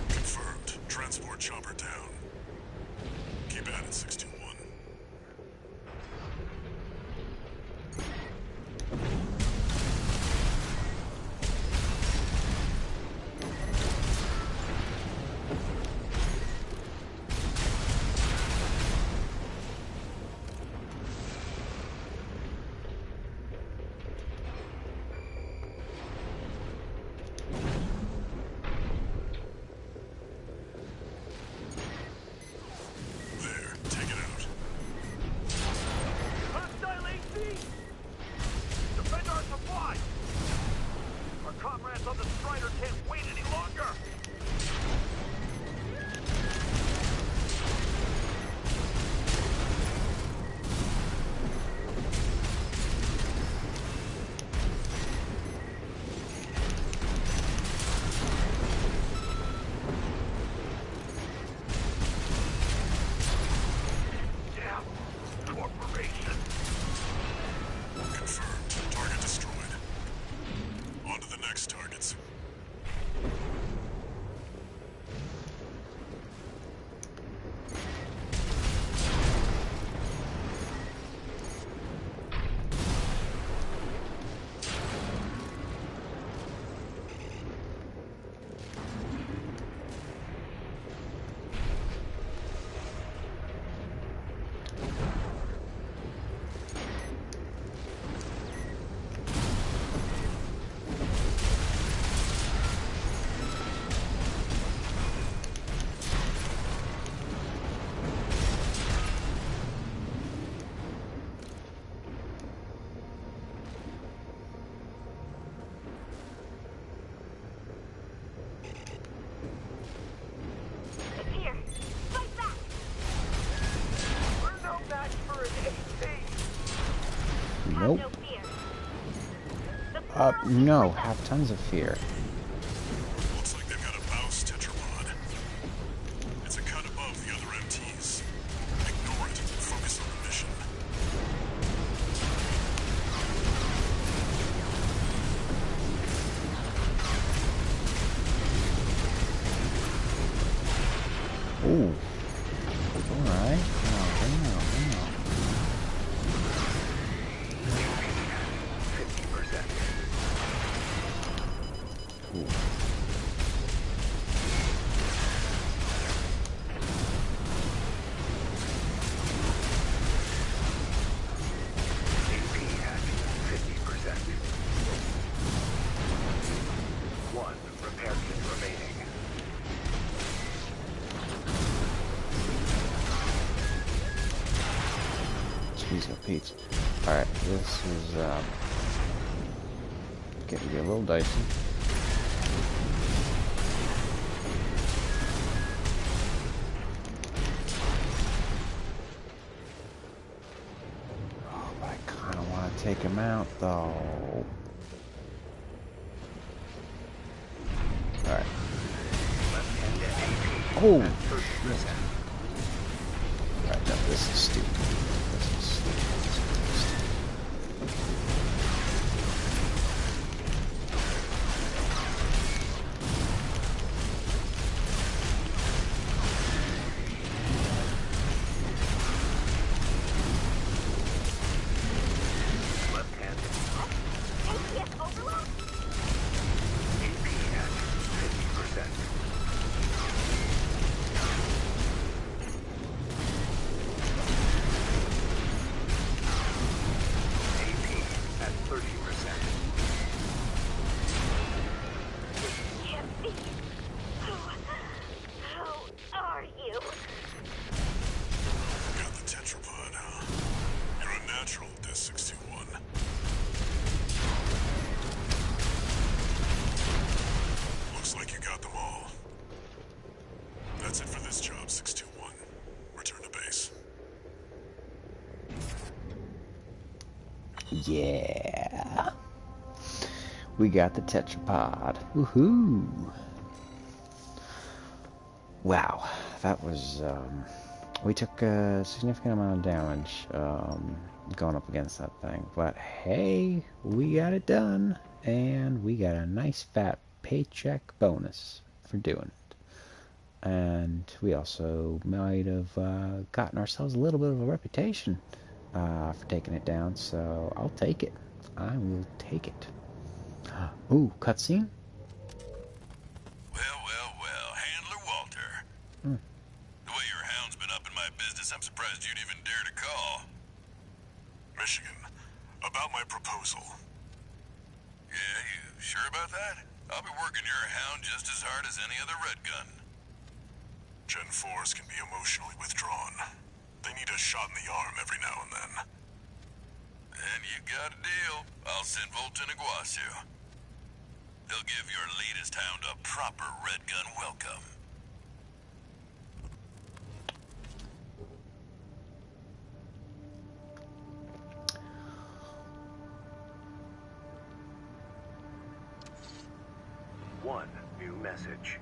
Confirmed. Transport chopper down. Keep at it, 621. There, take it out. Hostile AC! Defend our supply! Our comrades on the Strider can't wait any longer! Damn corporation! Confirmed. Target destroyed. On to the next targets. It's here. Fight back! We're no match for an AC! Have Nope. no fear. The portal No, is with us. have tons of fear. Looks like they've got a Baus tetrapod. It's a cut above the other MTs. Ignore it. Focus on the mission. Ooh. Alright. Wow. 50%. Cool. AP at 50%. 1 repair kit remaining. Jeez, oh Pete. Alright, this is getting to be a little dicey. Oh, but I kind of want to take him out, though. Alright. Left-hand AP Oh! at 30%. Alright, no, this is stupid. This is stupid. Left-hand APS overload? AP at 50%. Yeah. We got the tetrapod. Woohoo! Wow, that was, we took a significant amount of damage, going up against that thing. But hey, we got it done, and we got a nice fat paycheck bonus for doing it. And we also might have gotten ourselves a little bit of a reputation for taking it down, so I'll take it. I will take it. Ooh, cutscene? Well, Handler Walter. The way your hound's been up in my business, I'm surprised you'd even dare to call. Michigan, about my proposal. Yeah, you sure about that? I'll be working your hound just as hard as any other red gun. Gen 4s can be emotionally withdrawn. They need a shot in the arm every now and then. And you got a deal. I'll send Volta and Iguazu. They'll give your latest hound a proper red gun welcome. One new message.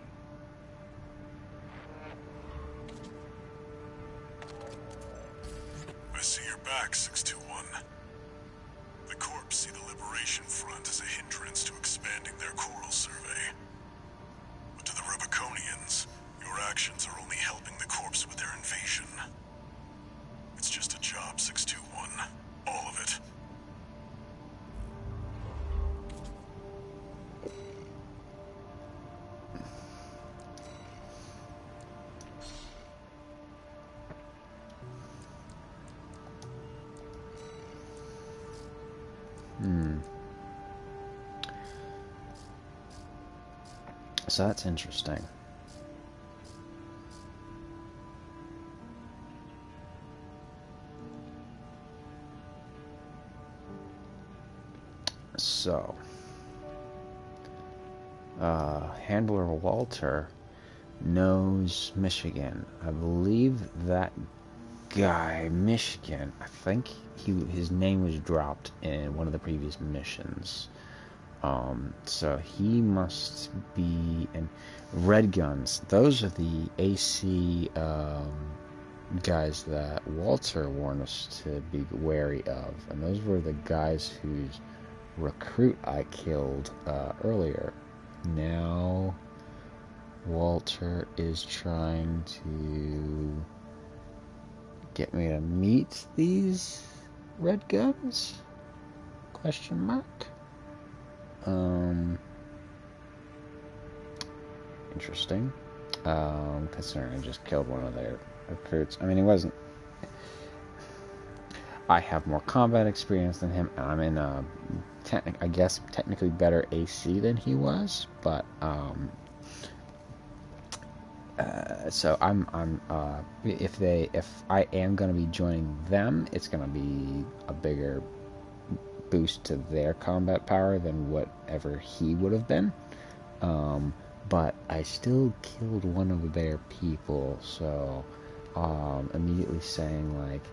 I see you're back, 621. The Corps see the Liberation Front as a hindrance to expanding their coral survey. But to the Rubiconians, your actions are only helping the Corps with their invasion. It's just a job, 621. All of it. So that's interesting. So, Handler Walter knows Michigan. I believe that guy, Michigan, I think his name was dropped in one of the previous missions. So he must be in red guns. Those are the AC guys that Walter warned us to be wary of, and those were the guys whose recruit I killed earlier. Now Walter is trying to get me to meet these red guns? Question mark. Interesting. Considering I just killed one of their recruits. I mean, he wasn't. I have more combat experience than him, and I'm in a, I guess, technically better AC than he was. But so if I am going to be joining them, it's going to be a bigger boost to their combat power than whatever he would have been. But I still killed one of their people, so immediately saying like,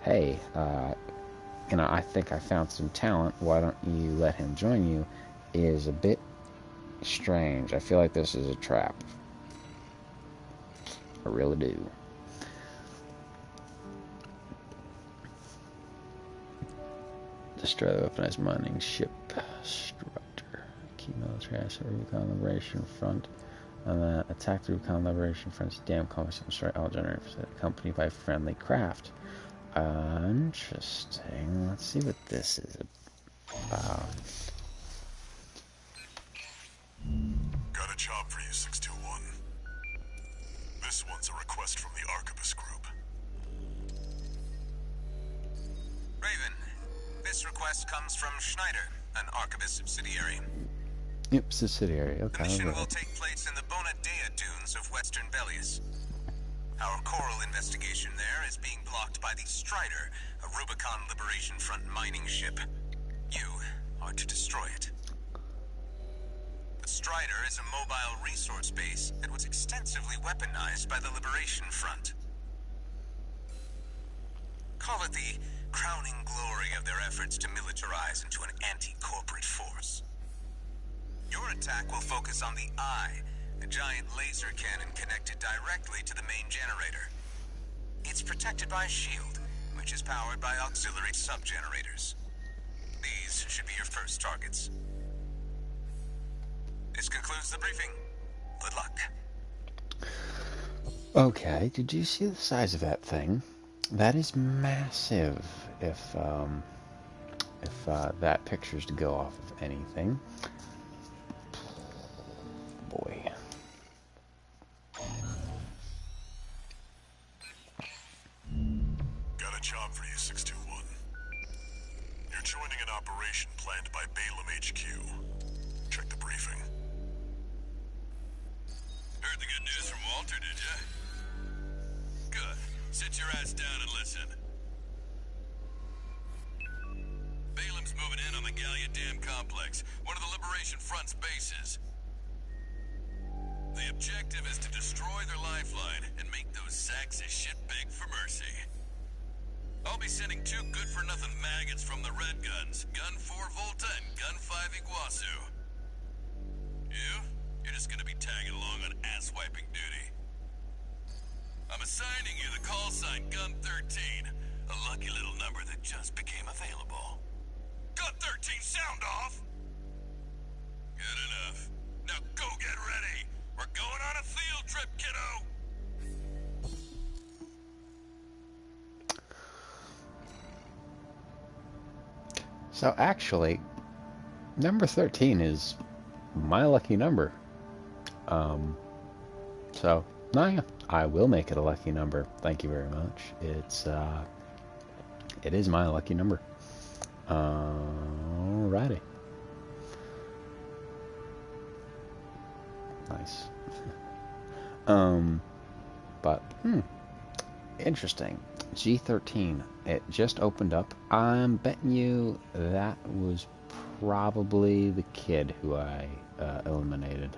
hey, I think I found some talent, why don't you let him join you, is a bit strange. I feel like this is a trap. I really do. Destroy the weaponized mining ship structure. Key military asset, Rubicon Liberation Front. And then attack the Rubicon Liberation Front's dam complex and destroy all generators accompanied by friendly craft. Interesting. Let's see what this is about. Got a job for you, 621. This one's a request from the Arquebus Group. Raven, this request comes from Schneider, an Arquebus subsidiary. Yep, subsidiary. Okay. The mission will take place in the Bonadea dunes of Western Belius. Our coral investigation there is being blocked by the Strider, a Rubicon Liberation Front mining ship. You are to destroy it. The Strider is a mobile resource base that was extensively weaponized by the Liberation Front. Call it the crowning glory of their efforts to militarize into an anti-corporate force. Your attack will focus on the Eye, a giant laser cannon connected directly to the main generator. It's protected by a shield, which is powered by auxiliary sub-generators. These should be your first targets. This concludes the briefing. Good luck. Okay, did you see the size of that thing? That is massive. If that picture's to go off of anything. Boy. Got a job for you, 621. You're joining an operation planned by Balaam HQ. Check the briefing. Heard the good news from Walter, did ya? Good. Sit your ass down and listen. Balaam's moving in on the Gallia Dam complex, one of the Liberation Front's bases. The objective is to destroy their lifeline and make those sacks of shit beg for mercy. I'll be sending 2 good-for-nothing maggots from the Red Guns, Gun 4 Volta and Gun 5 Iguazu. You're just gonna be tagging along on ass-wiping duty. I'm assigning you the call sign Gun 13, a lucky little number that just became available. Gun 13, sound off! Good enough. Now go get ready! We're going on a field trip, kiddo! So actually, number 13 is my lucky number. So, yeah, I will make it a lucky number. Thank you very much. It is my lucky number. Alrighty. Nice. But, interesting. G13, it just opened up. I'm betting you that was probably the kid who I eliminated.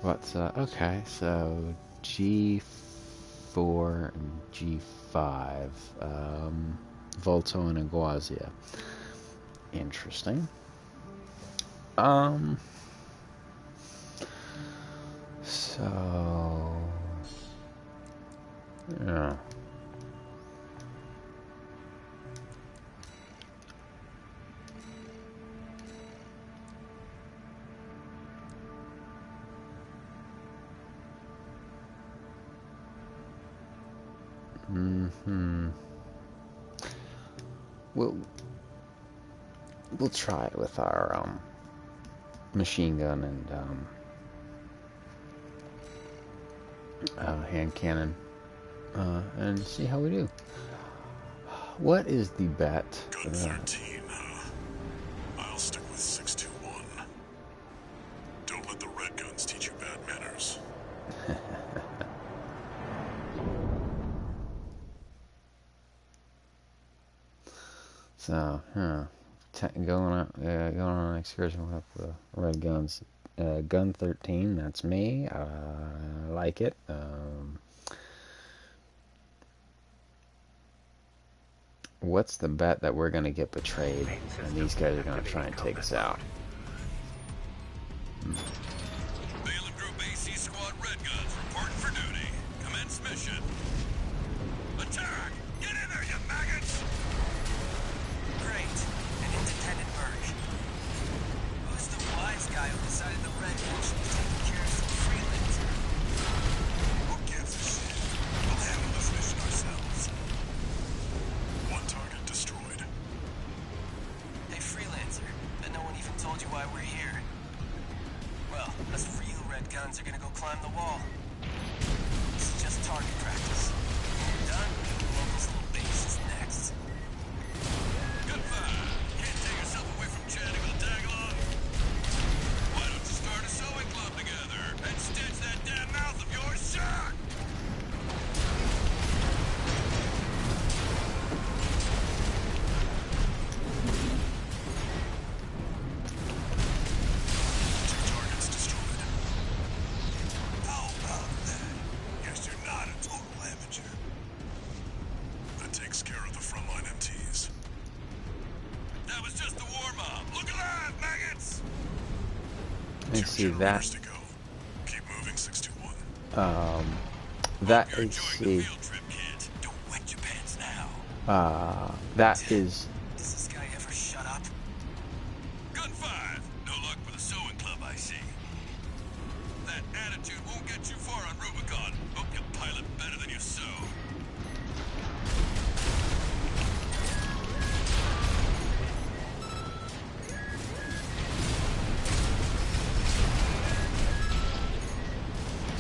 Okay, so G4 and G5, Volto and Iguazia. Interesting. So, yeah. We'll try it with our machine gun and hand cannon and see how we do. What is the bet? Gun 13, I'll stick with 621. Don't let the Red Guns teach you bad manners. So, going on an excursion with the Red Guns. Gun 13, that's me. I like it. What's the bet that we're going to get betrayed and these guys are going to try and take us out? Balaam Group AC Squad Red Guns reporting for duty. Commence mission. Attack! Get in there, you maggots! Great. An independent merge. Who's the wise guy who decided the Red Guns should be taking care of some freelancer? Who gives a shit? We'll handle this mission ourselves. One target destroyed. Hey, freelancer. Bet no one even told you why we're here. Well, I see that. To go. Keep moving, 621. That You're is enjoying the the field trip, kid. Don't wet your pants now. that is Does this guy ever shut up? Gun 5. No luck for the sewing club, I see. That attitude won't get you far on Rubicon. Hope you pilot better than you sew.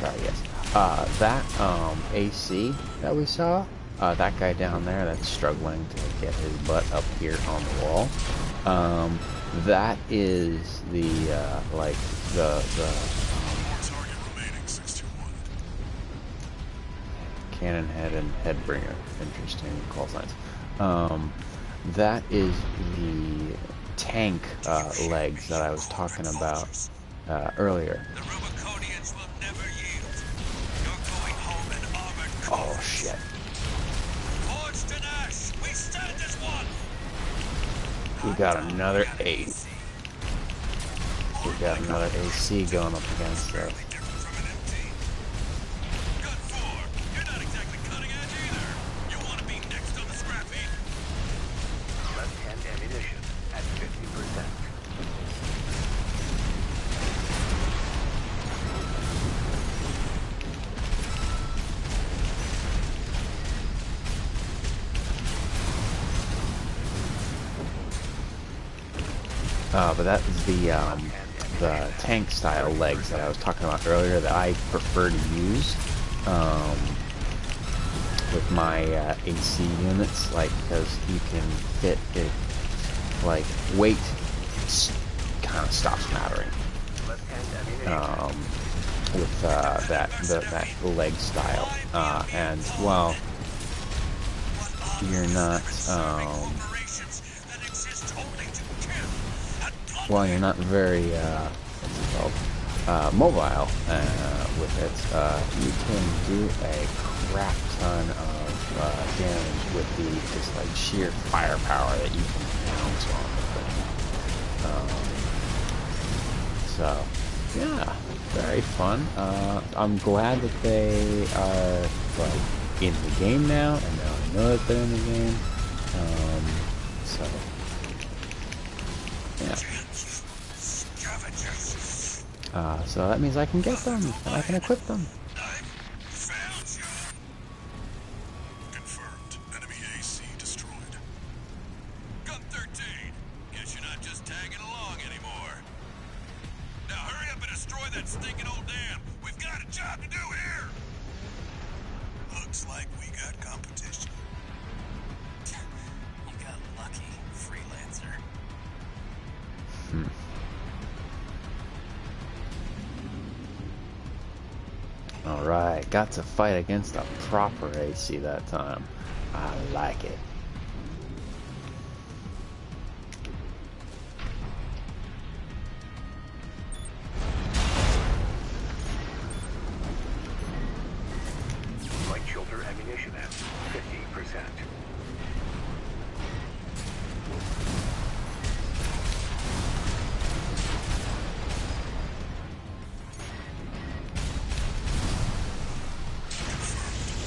sorry, yes. That AC that we saw, that guy down there that's struggling to get his butt up here on the wall. That is the like the Target remaining, 621. cannon head and headbringer. Interesting call signs. That is the tank legs that I was talking about earlier. The Rubiconians will never yield. You're going home in armored Oh cars. shit! Forged and Ash, we stand as one. We got another 8. We got another AC going up against us. Different from an MT. Gun 4. You're not exactly cutting edge either. You want to be next on the scrap heap? Left-hand ammunition at 50%. But that is the tank style legs that I was talking about earlier that I prefer to use with my AC units, like because you can fit it, like weight kind of stops mattering Left-hand ammunition. with that leg style, and well, you're not. Corporations that exist only to kill and plunder. Well, you're not very what's it called, mobile with it. You can do a crap ton of damage with the just like sheer firepower that you can pounce on the thing. So yeah, very fun. I'm glad that they are like in the game now, and now I know that they're in the game. So yeah. So that means I can get them, and I can equip them. Found you. Confirmed. Enemy AC destroyed. Gun 13. Guess you're not just tagging along anymore. Now hurry up and destroy that stinking old dam. We've got a job to do here. Looks like we got competition. You got lucky, freelancer. Alright, got to fight against a proper AC that time. I like it. Light shoulder ammunition at 50%.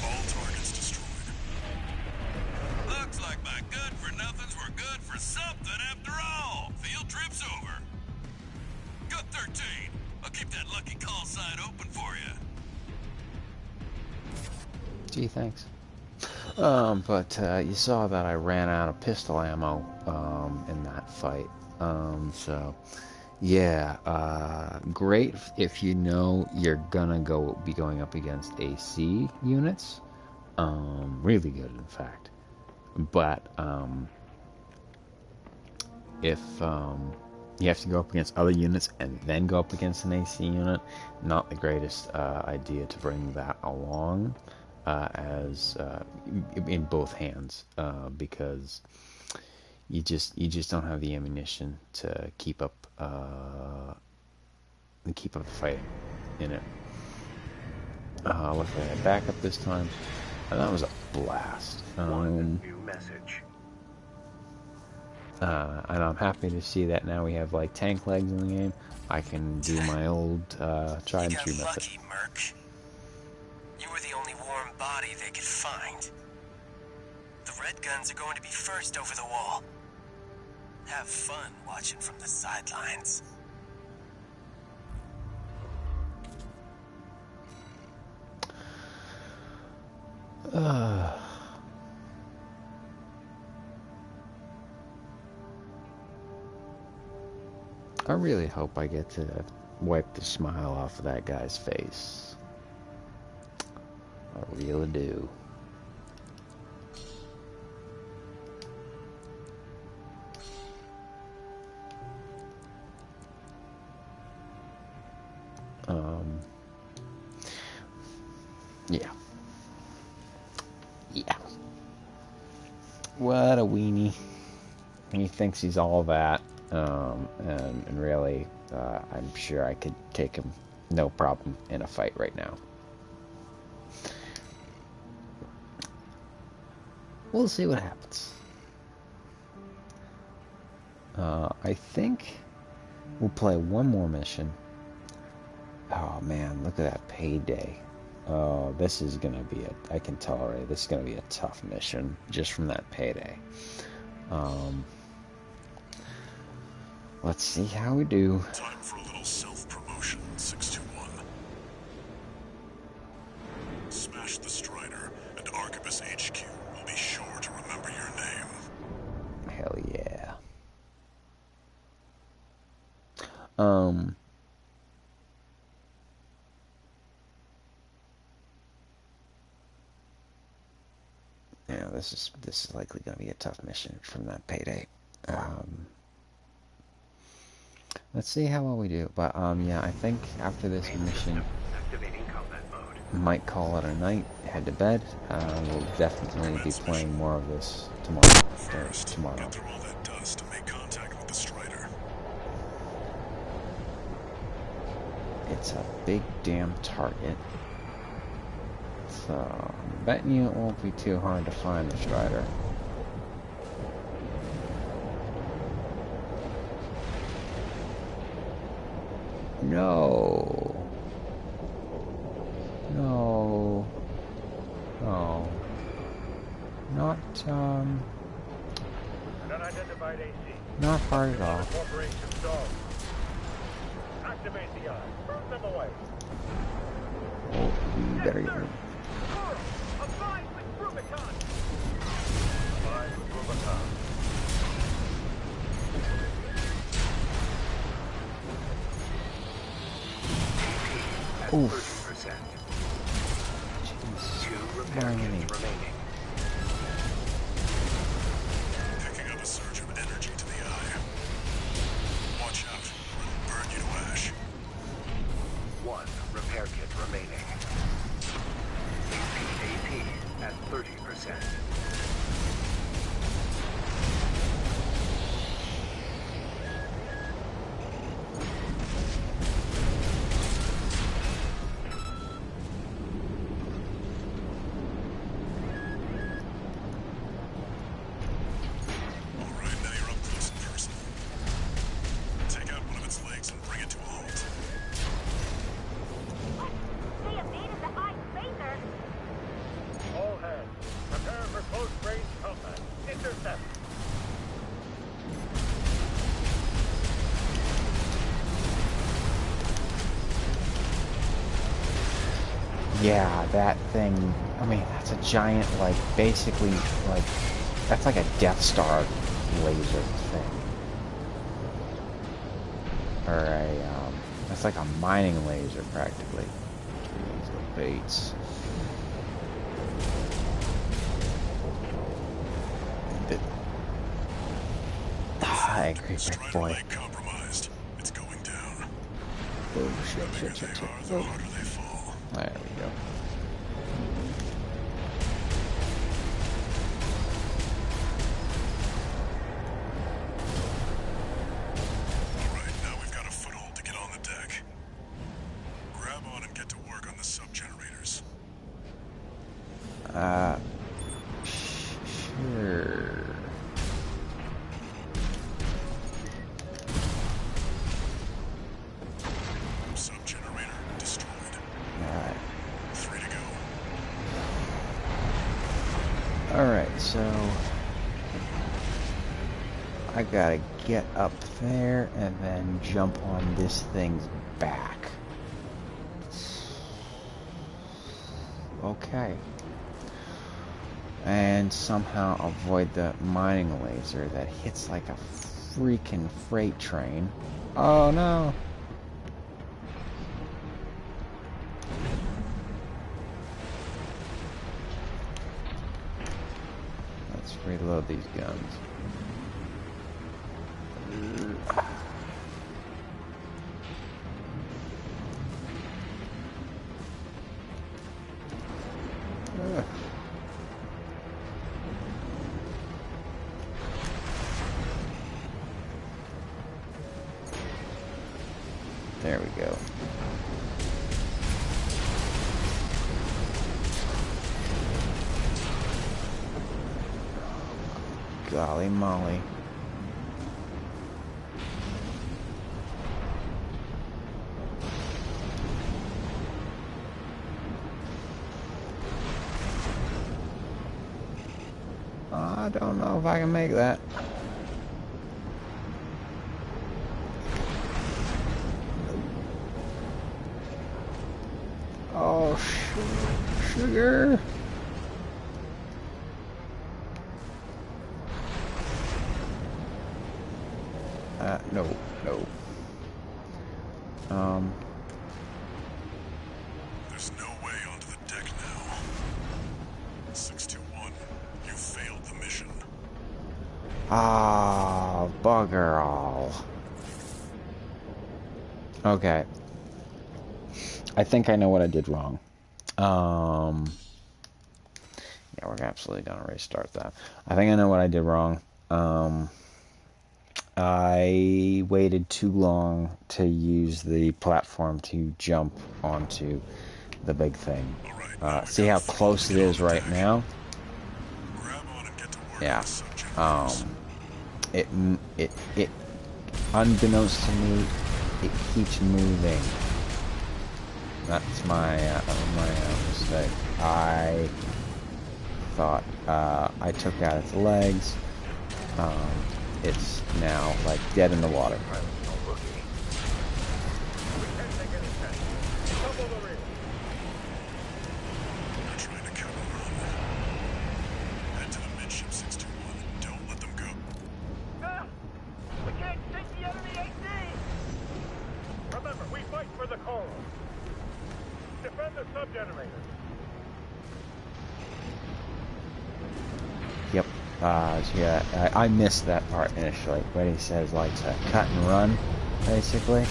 All targets destroyed. Looks like my good-for-nothings were good for something after all. Field trip's over. Gun 13. I'll keep that lucky call sign open for you. Gee, thanks. But you saw that I ran out of pistol ammo in that fight. So yeah, great if you know you're gonna be going up against AC units. Really good, in fact. But if you have to go up against other units and then go up against an AC unit, not the greatest idea to bring that along as in both hands, because you just don't have the ammunition to keep up the fighting in it. Luckily I had backup this time, and that was a blast. One new message. And I'm happy to see that now we have like tank legs in the game. I can do my old tried and true You got method. lucky, Merc. You were the only warm body they could find. The red guns are going to be first over the wall. Have fun watching from the sidelines. I really hope I get to wipe the smile off of that guy's face. I really do. Yeah. Yeah. What a weenie. He thinks he's all that. And really, I'm sure I could take him no problem in a fight right now. We'll see what happens. I think we'll play one more mission. Oh man, look at that payday. Oh, this is gonna be I can tell already, this is gonna be a tough mission just from that payday. Let's see how we do. Time for a little self-promotion, 621. Smash the Strider, and Arquebus HQ will be sure to remember your name. Hell yeah. Yeah, this is likely gonna be a tough mission from that payday. Let's see how well we do. But yeah, I think after this mission, Activating combat mode. might call it a night. Head to bed. We'll definitely be playing more of this tomorrow. First, Tomorrow. get through all that dust and make contact with the Strider. It's a big damn target. So I'm betting you it won't be too hard to find the Strider. No. No. No. Not, Unidentified AC. not hard at all. Corporation stalled. Activate the eye. Burn them away. Oh, we better get rid. Abide with Rubicon. Abide with Rubicon. Oof. 30%. Jeez. 2 repair Darn kits me. remaining. Picking up a surge of energy to the eye. Watch out, or it'll burn you to ash. 1 repair kit remaining. AP at 30%. Alright, now you're up close and personal. Take out one of its legs and bring it to a halt. They evaded the eye laser. All hands, prepare for close-range combat. Intercept. Yeah, that thing. I mean, that's a giant, like, basically, like, that's like a Death Star laser thing. Or a, that's like a mining laser, practically. Jeez, the baits. I agree, big Strider boy. leg compromised. It's going down. Oh, shit, The bigger shit, shit, they shit. are, the Oh. harder they fall. There we go. Alright, now we've got a foothold to get on the deck. Grab on and get to work on the sub-generators. Sure. I gotta get up there and then jump on this thing's back. Okay. And somehow avoid the mining laser that hits like a freaking freight train. Oh no! Let's reload these guns. There we go. Golly molly. I don't know if I can make that. Oh, sugar. No. There's no way onto the deck now. 621, you failed the mission. Ah, bugger all. Okay. I think I know what I did wrong. Yeah, we're absolutely gonna restart that. I think I know what I did wrong. I waited too long to use the platform to jump onto the big thing. See how close it is right now? Yeah. It unbeknownst to me, it keeps moving. That's my mistake. I thought I took out its legs. It's now like dead in the water. Yep. Yeah, I missed that part initially, when he says like to cut and run, basically.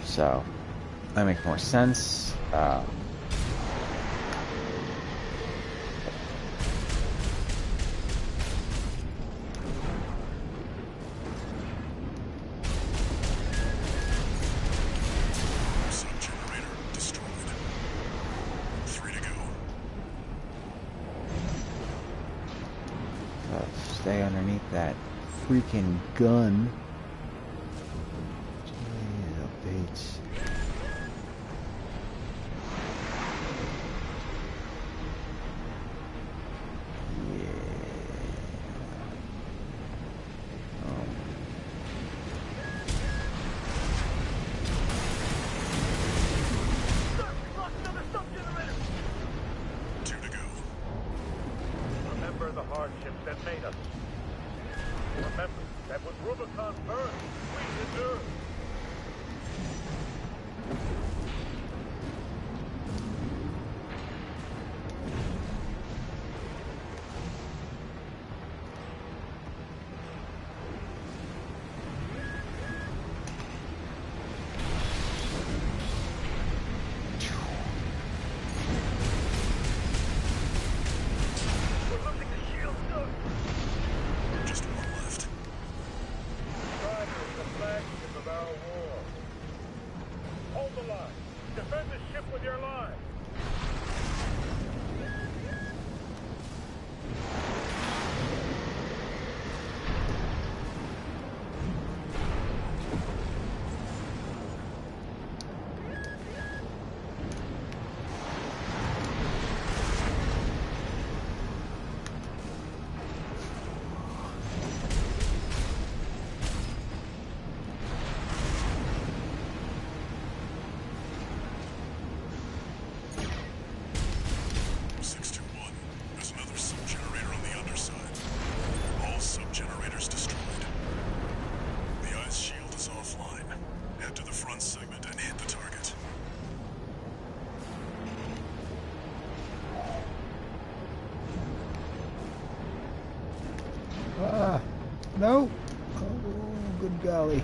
So that makes more sense. Stay underneath that freaking gun. Bates. Yeah. Two to go. Remember the hardships that made us. Remember that when Rubicon No. Oh, good golly.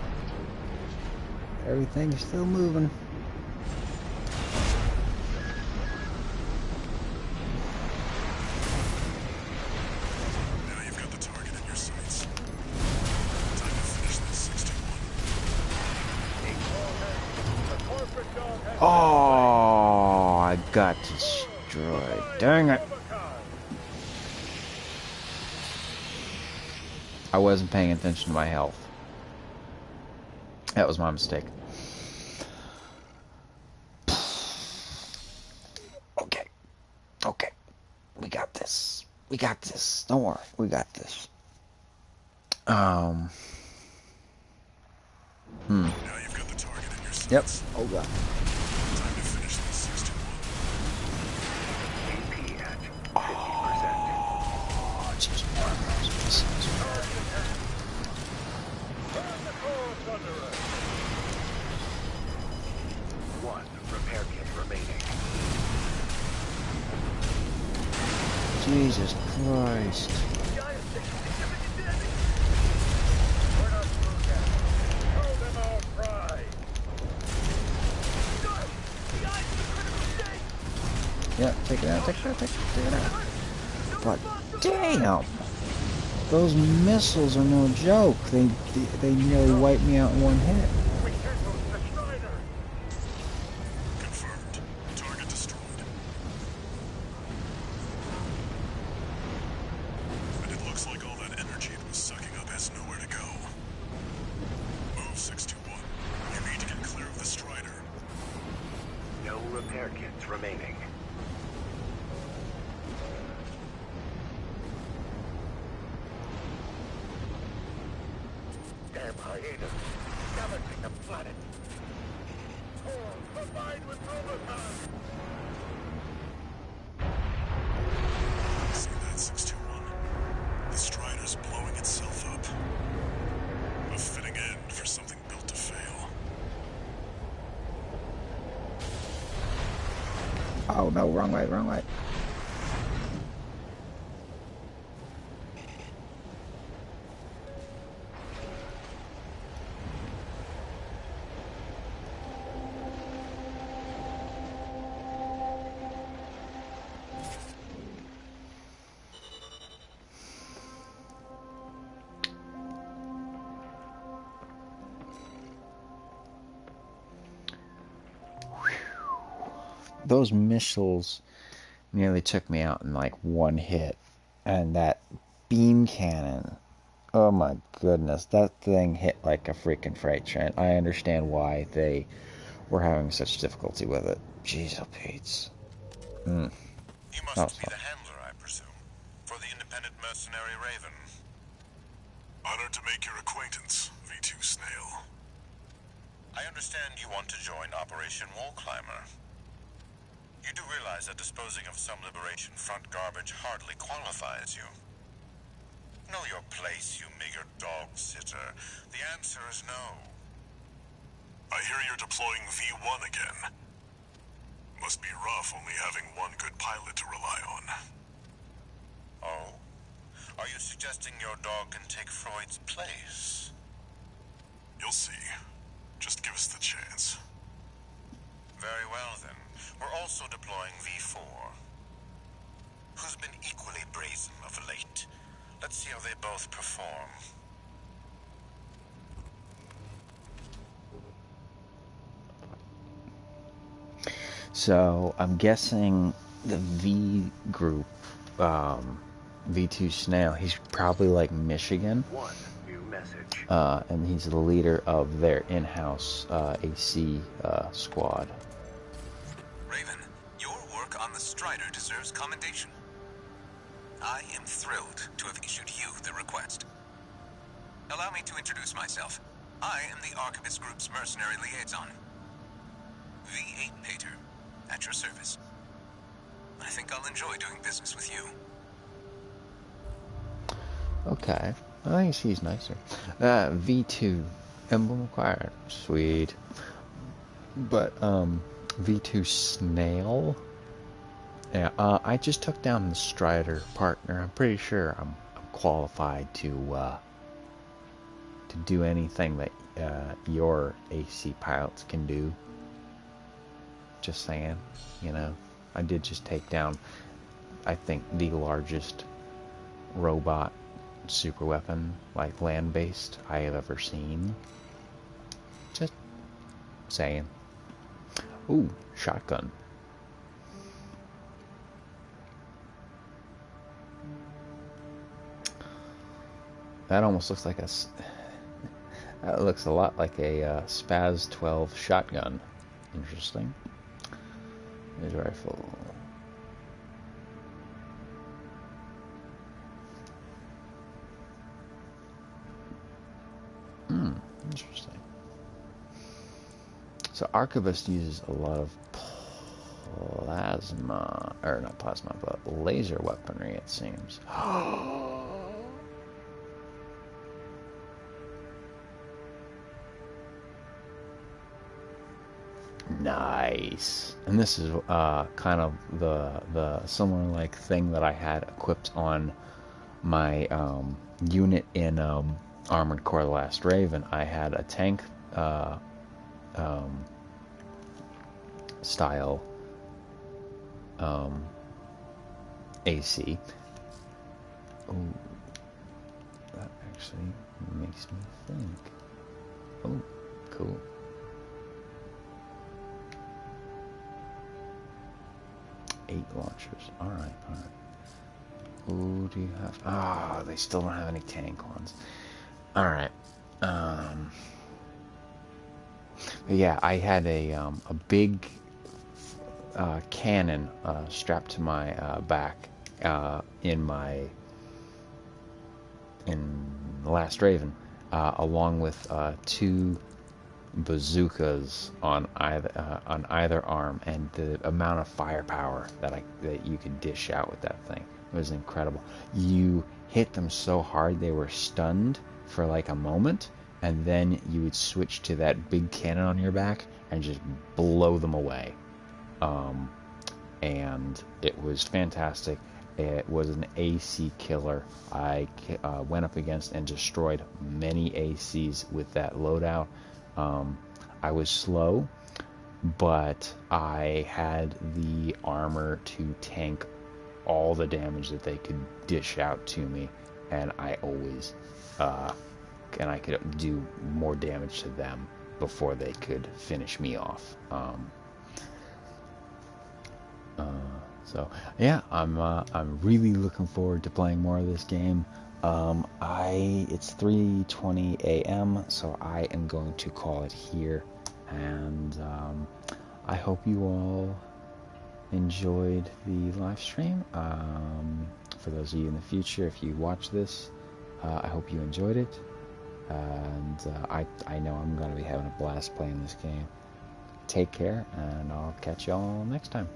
Everything's still moving. Now you've got the target in your sights. Time to finish this 61. Oh, I got destroyed. Dang it. I wasn't paying attention to my health. That was my mistake. Okay. Okay. We got this. We got this. Don't worry. We got this. Now you've got the target in your sights. Yep. Oh, God. Time to finish this 61. AP at 50%. Oh, just more of those missiles. One repair kit remaining. Jesus Christ. Yeah, take it out, take it out, take it out. But damn! Those missiles are no joke. They nearly wiped me out in one hit. Confirmed. Target destroyed. And it looks like all that energy it was sucking up has nowhere to go. Move 61. You need to get clear of the Strider. No repair kits remaining. Damn hyenas. Scavenging the planet. Combined with Rubicon. See that 61? The Strider's blowing itself up. A fitting end for something built to fail. Oh no, wrong way, wrong way. Those missiles nearly took me out in like one hit. And that beam cannon, oh my goodness, that thing hit like a freaking freight train. I understand why they were having such difficulty with it. Jeez, oh Pete's. You must be the handler, I presume, for the independent mercenary Raven. Honored to make your acquaintance, V2 Snail. I understand you want to join Operation Wall Climber. You do realize that disposing of some Liberation Front garbage hardly qualifies you. Know your place, you meager dog-sitter. The answer is no. I hear you're deploying V1 again. Must be rough only having one good pilot to rely on. Oh? Are you suggesting your dog can take Freud's place? You'll see. Just give us the chance. Very well, then. We're also deploying V4, who's been equally brazen of late. Let's see how they both perform. So I'm guessing the V group, V2 Snail, he's probably like Michigan. One new message. And he's the leader of their in-house AC squad. Raven, your work on the Strider deserves commendation. I am thrilled to have issued you the request. Allow me to introduce myself. I am the Archivist Group's mercenary liaison. V8 Pater, at your service. I think I'll enjoy doing business with you. Okay, I think he's nicer. V2 emblem acquired, sweet. But V2 Snail. Yeah, I just took down the Strider partner. I'm pretty sure I'm qualified to to do anything that your AC pilots can do. Just saying, you know. I did just take down, I think, the largest robot super weapon, like land-based, I have ever seen. Just saying. Ooh, shotgun. That almost looks like a... That looks a lot like a Spaz 12 shotgun. Interesting. There's a rifle. Interesting. So Arquebus uses a lot of plasma, or not plasma, but laser weaponry, it seems. Nice. And this is kind of the similar like thing that I had equipped on my unit in Armored Core: The Last Raven. I had a tank style AC. Oh, that actually makes me think. Oh, cool. Eight launchers. Alright. Who do you have? Ah, they still don't have any tank ones. Alright. But yeah, I had a big cannon strapped to my back in The Last Raven, along with two bazookas on either arm, and the amount of firepower that you could dish out with that thing was incredible. You hit them so hard they were stunned for like a moment, and then you would switch to that big cannon on your back and just blow them away. And it was fantastic. It was an AC killer. I went up against and destroyed many ACs with that loadout. I was slow, but I had the armor to tank all the damage that they could dish out to me, and I always and I could do more damage to them before they could finish me off. So yeah, I'm really looking forward to playing more of this game. It's 3:20 a.m., so I am going to call it here, and I hope you all enjoyed the live stream. For those of you in the future, if you watch this, I hope you enjoyed it, and I know I'm going to be having a blast playing this game. Take care, and I'll catch y'all next time.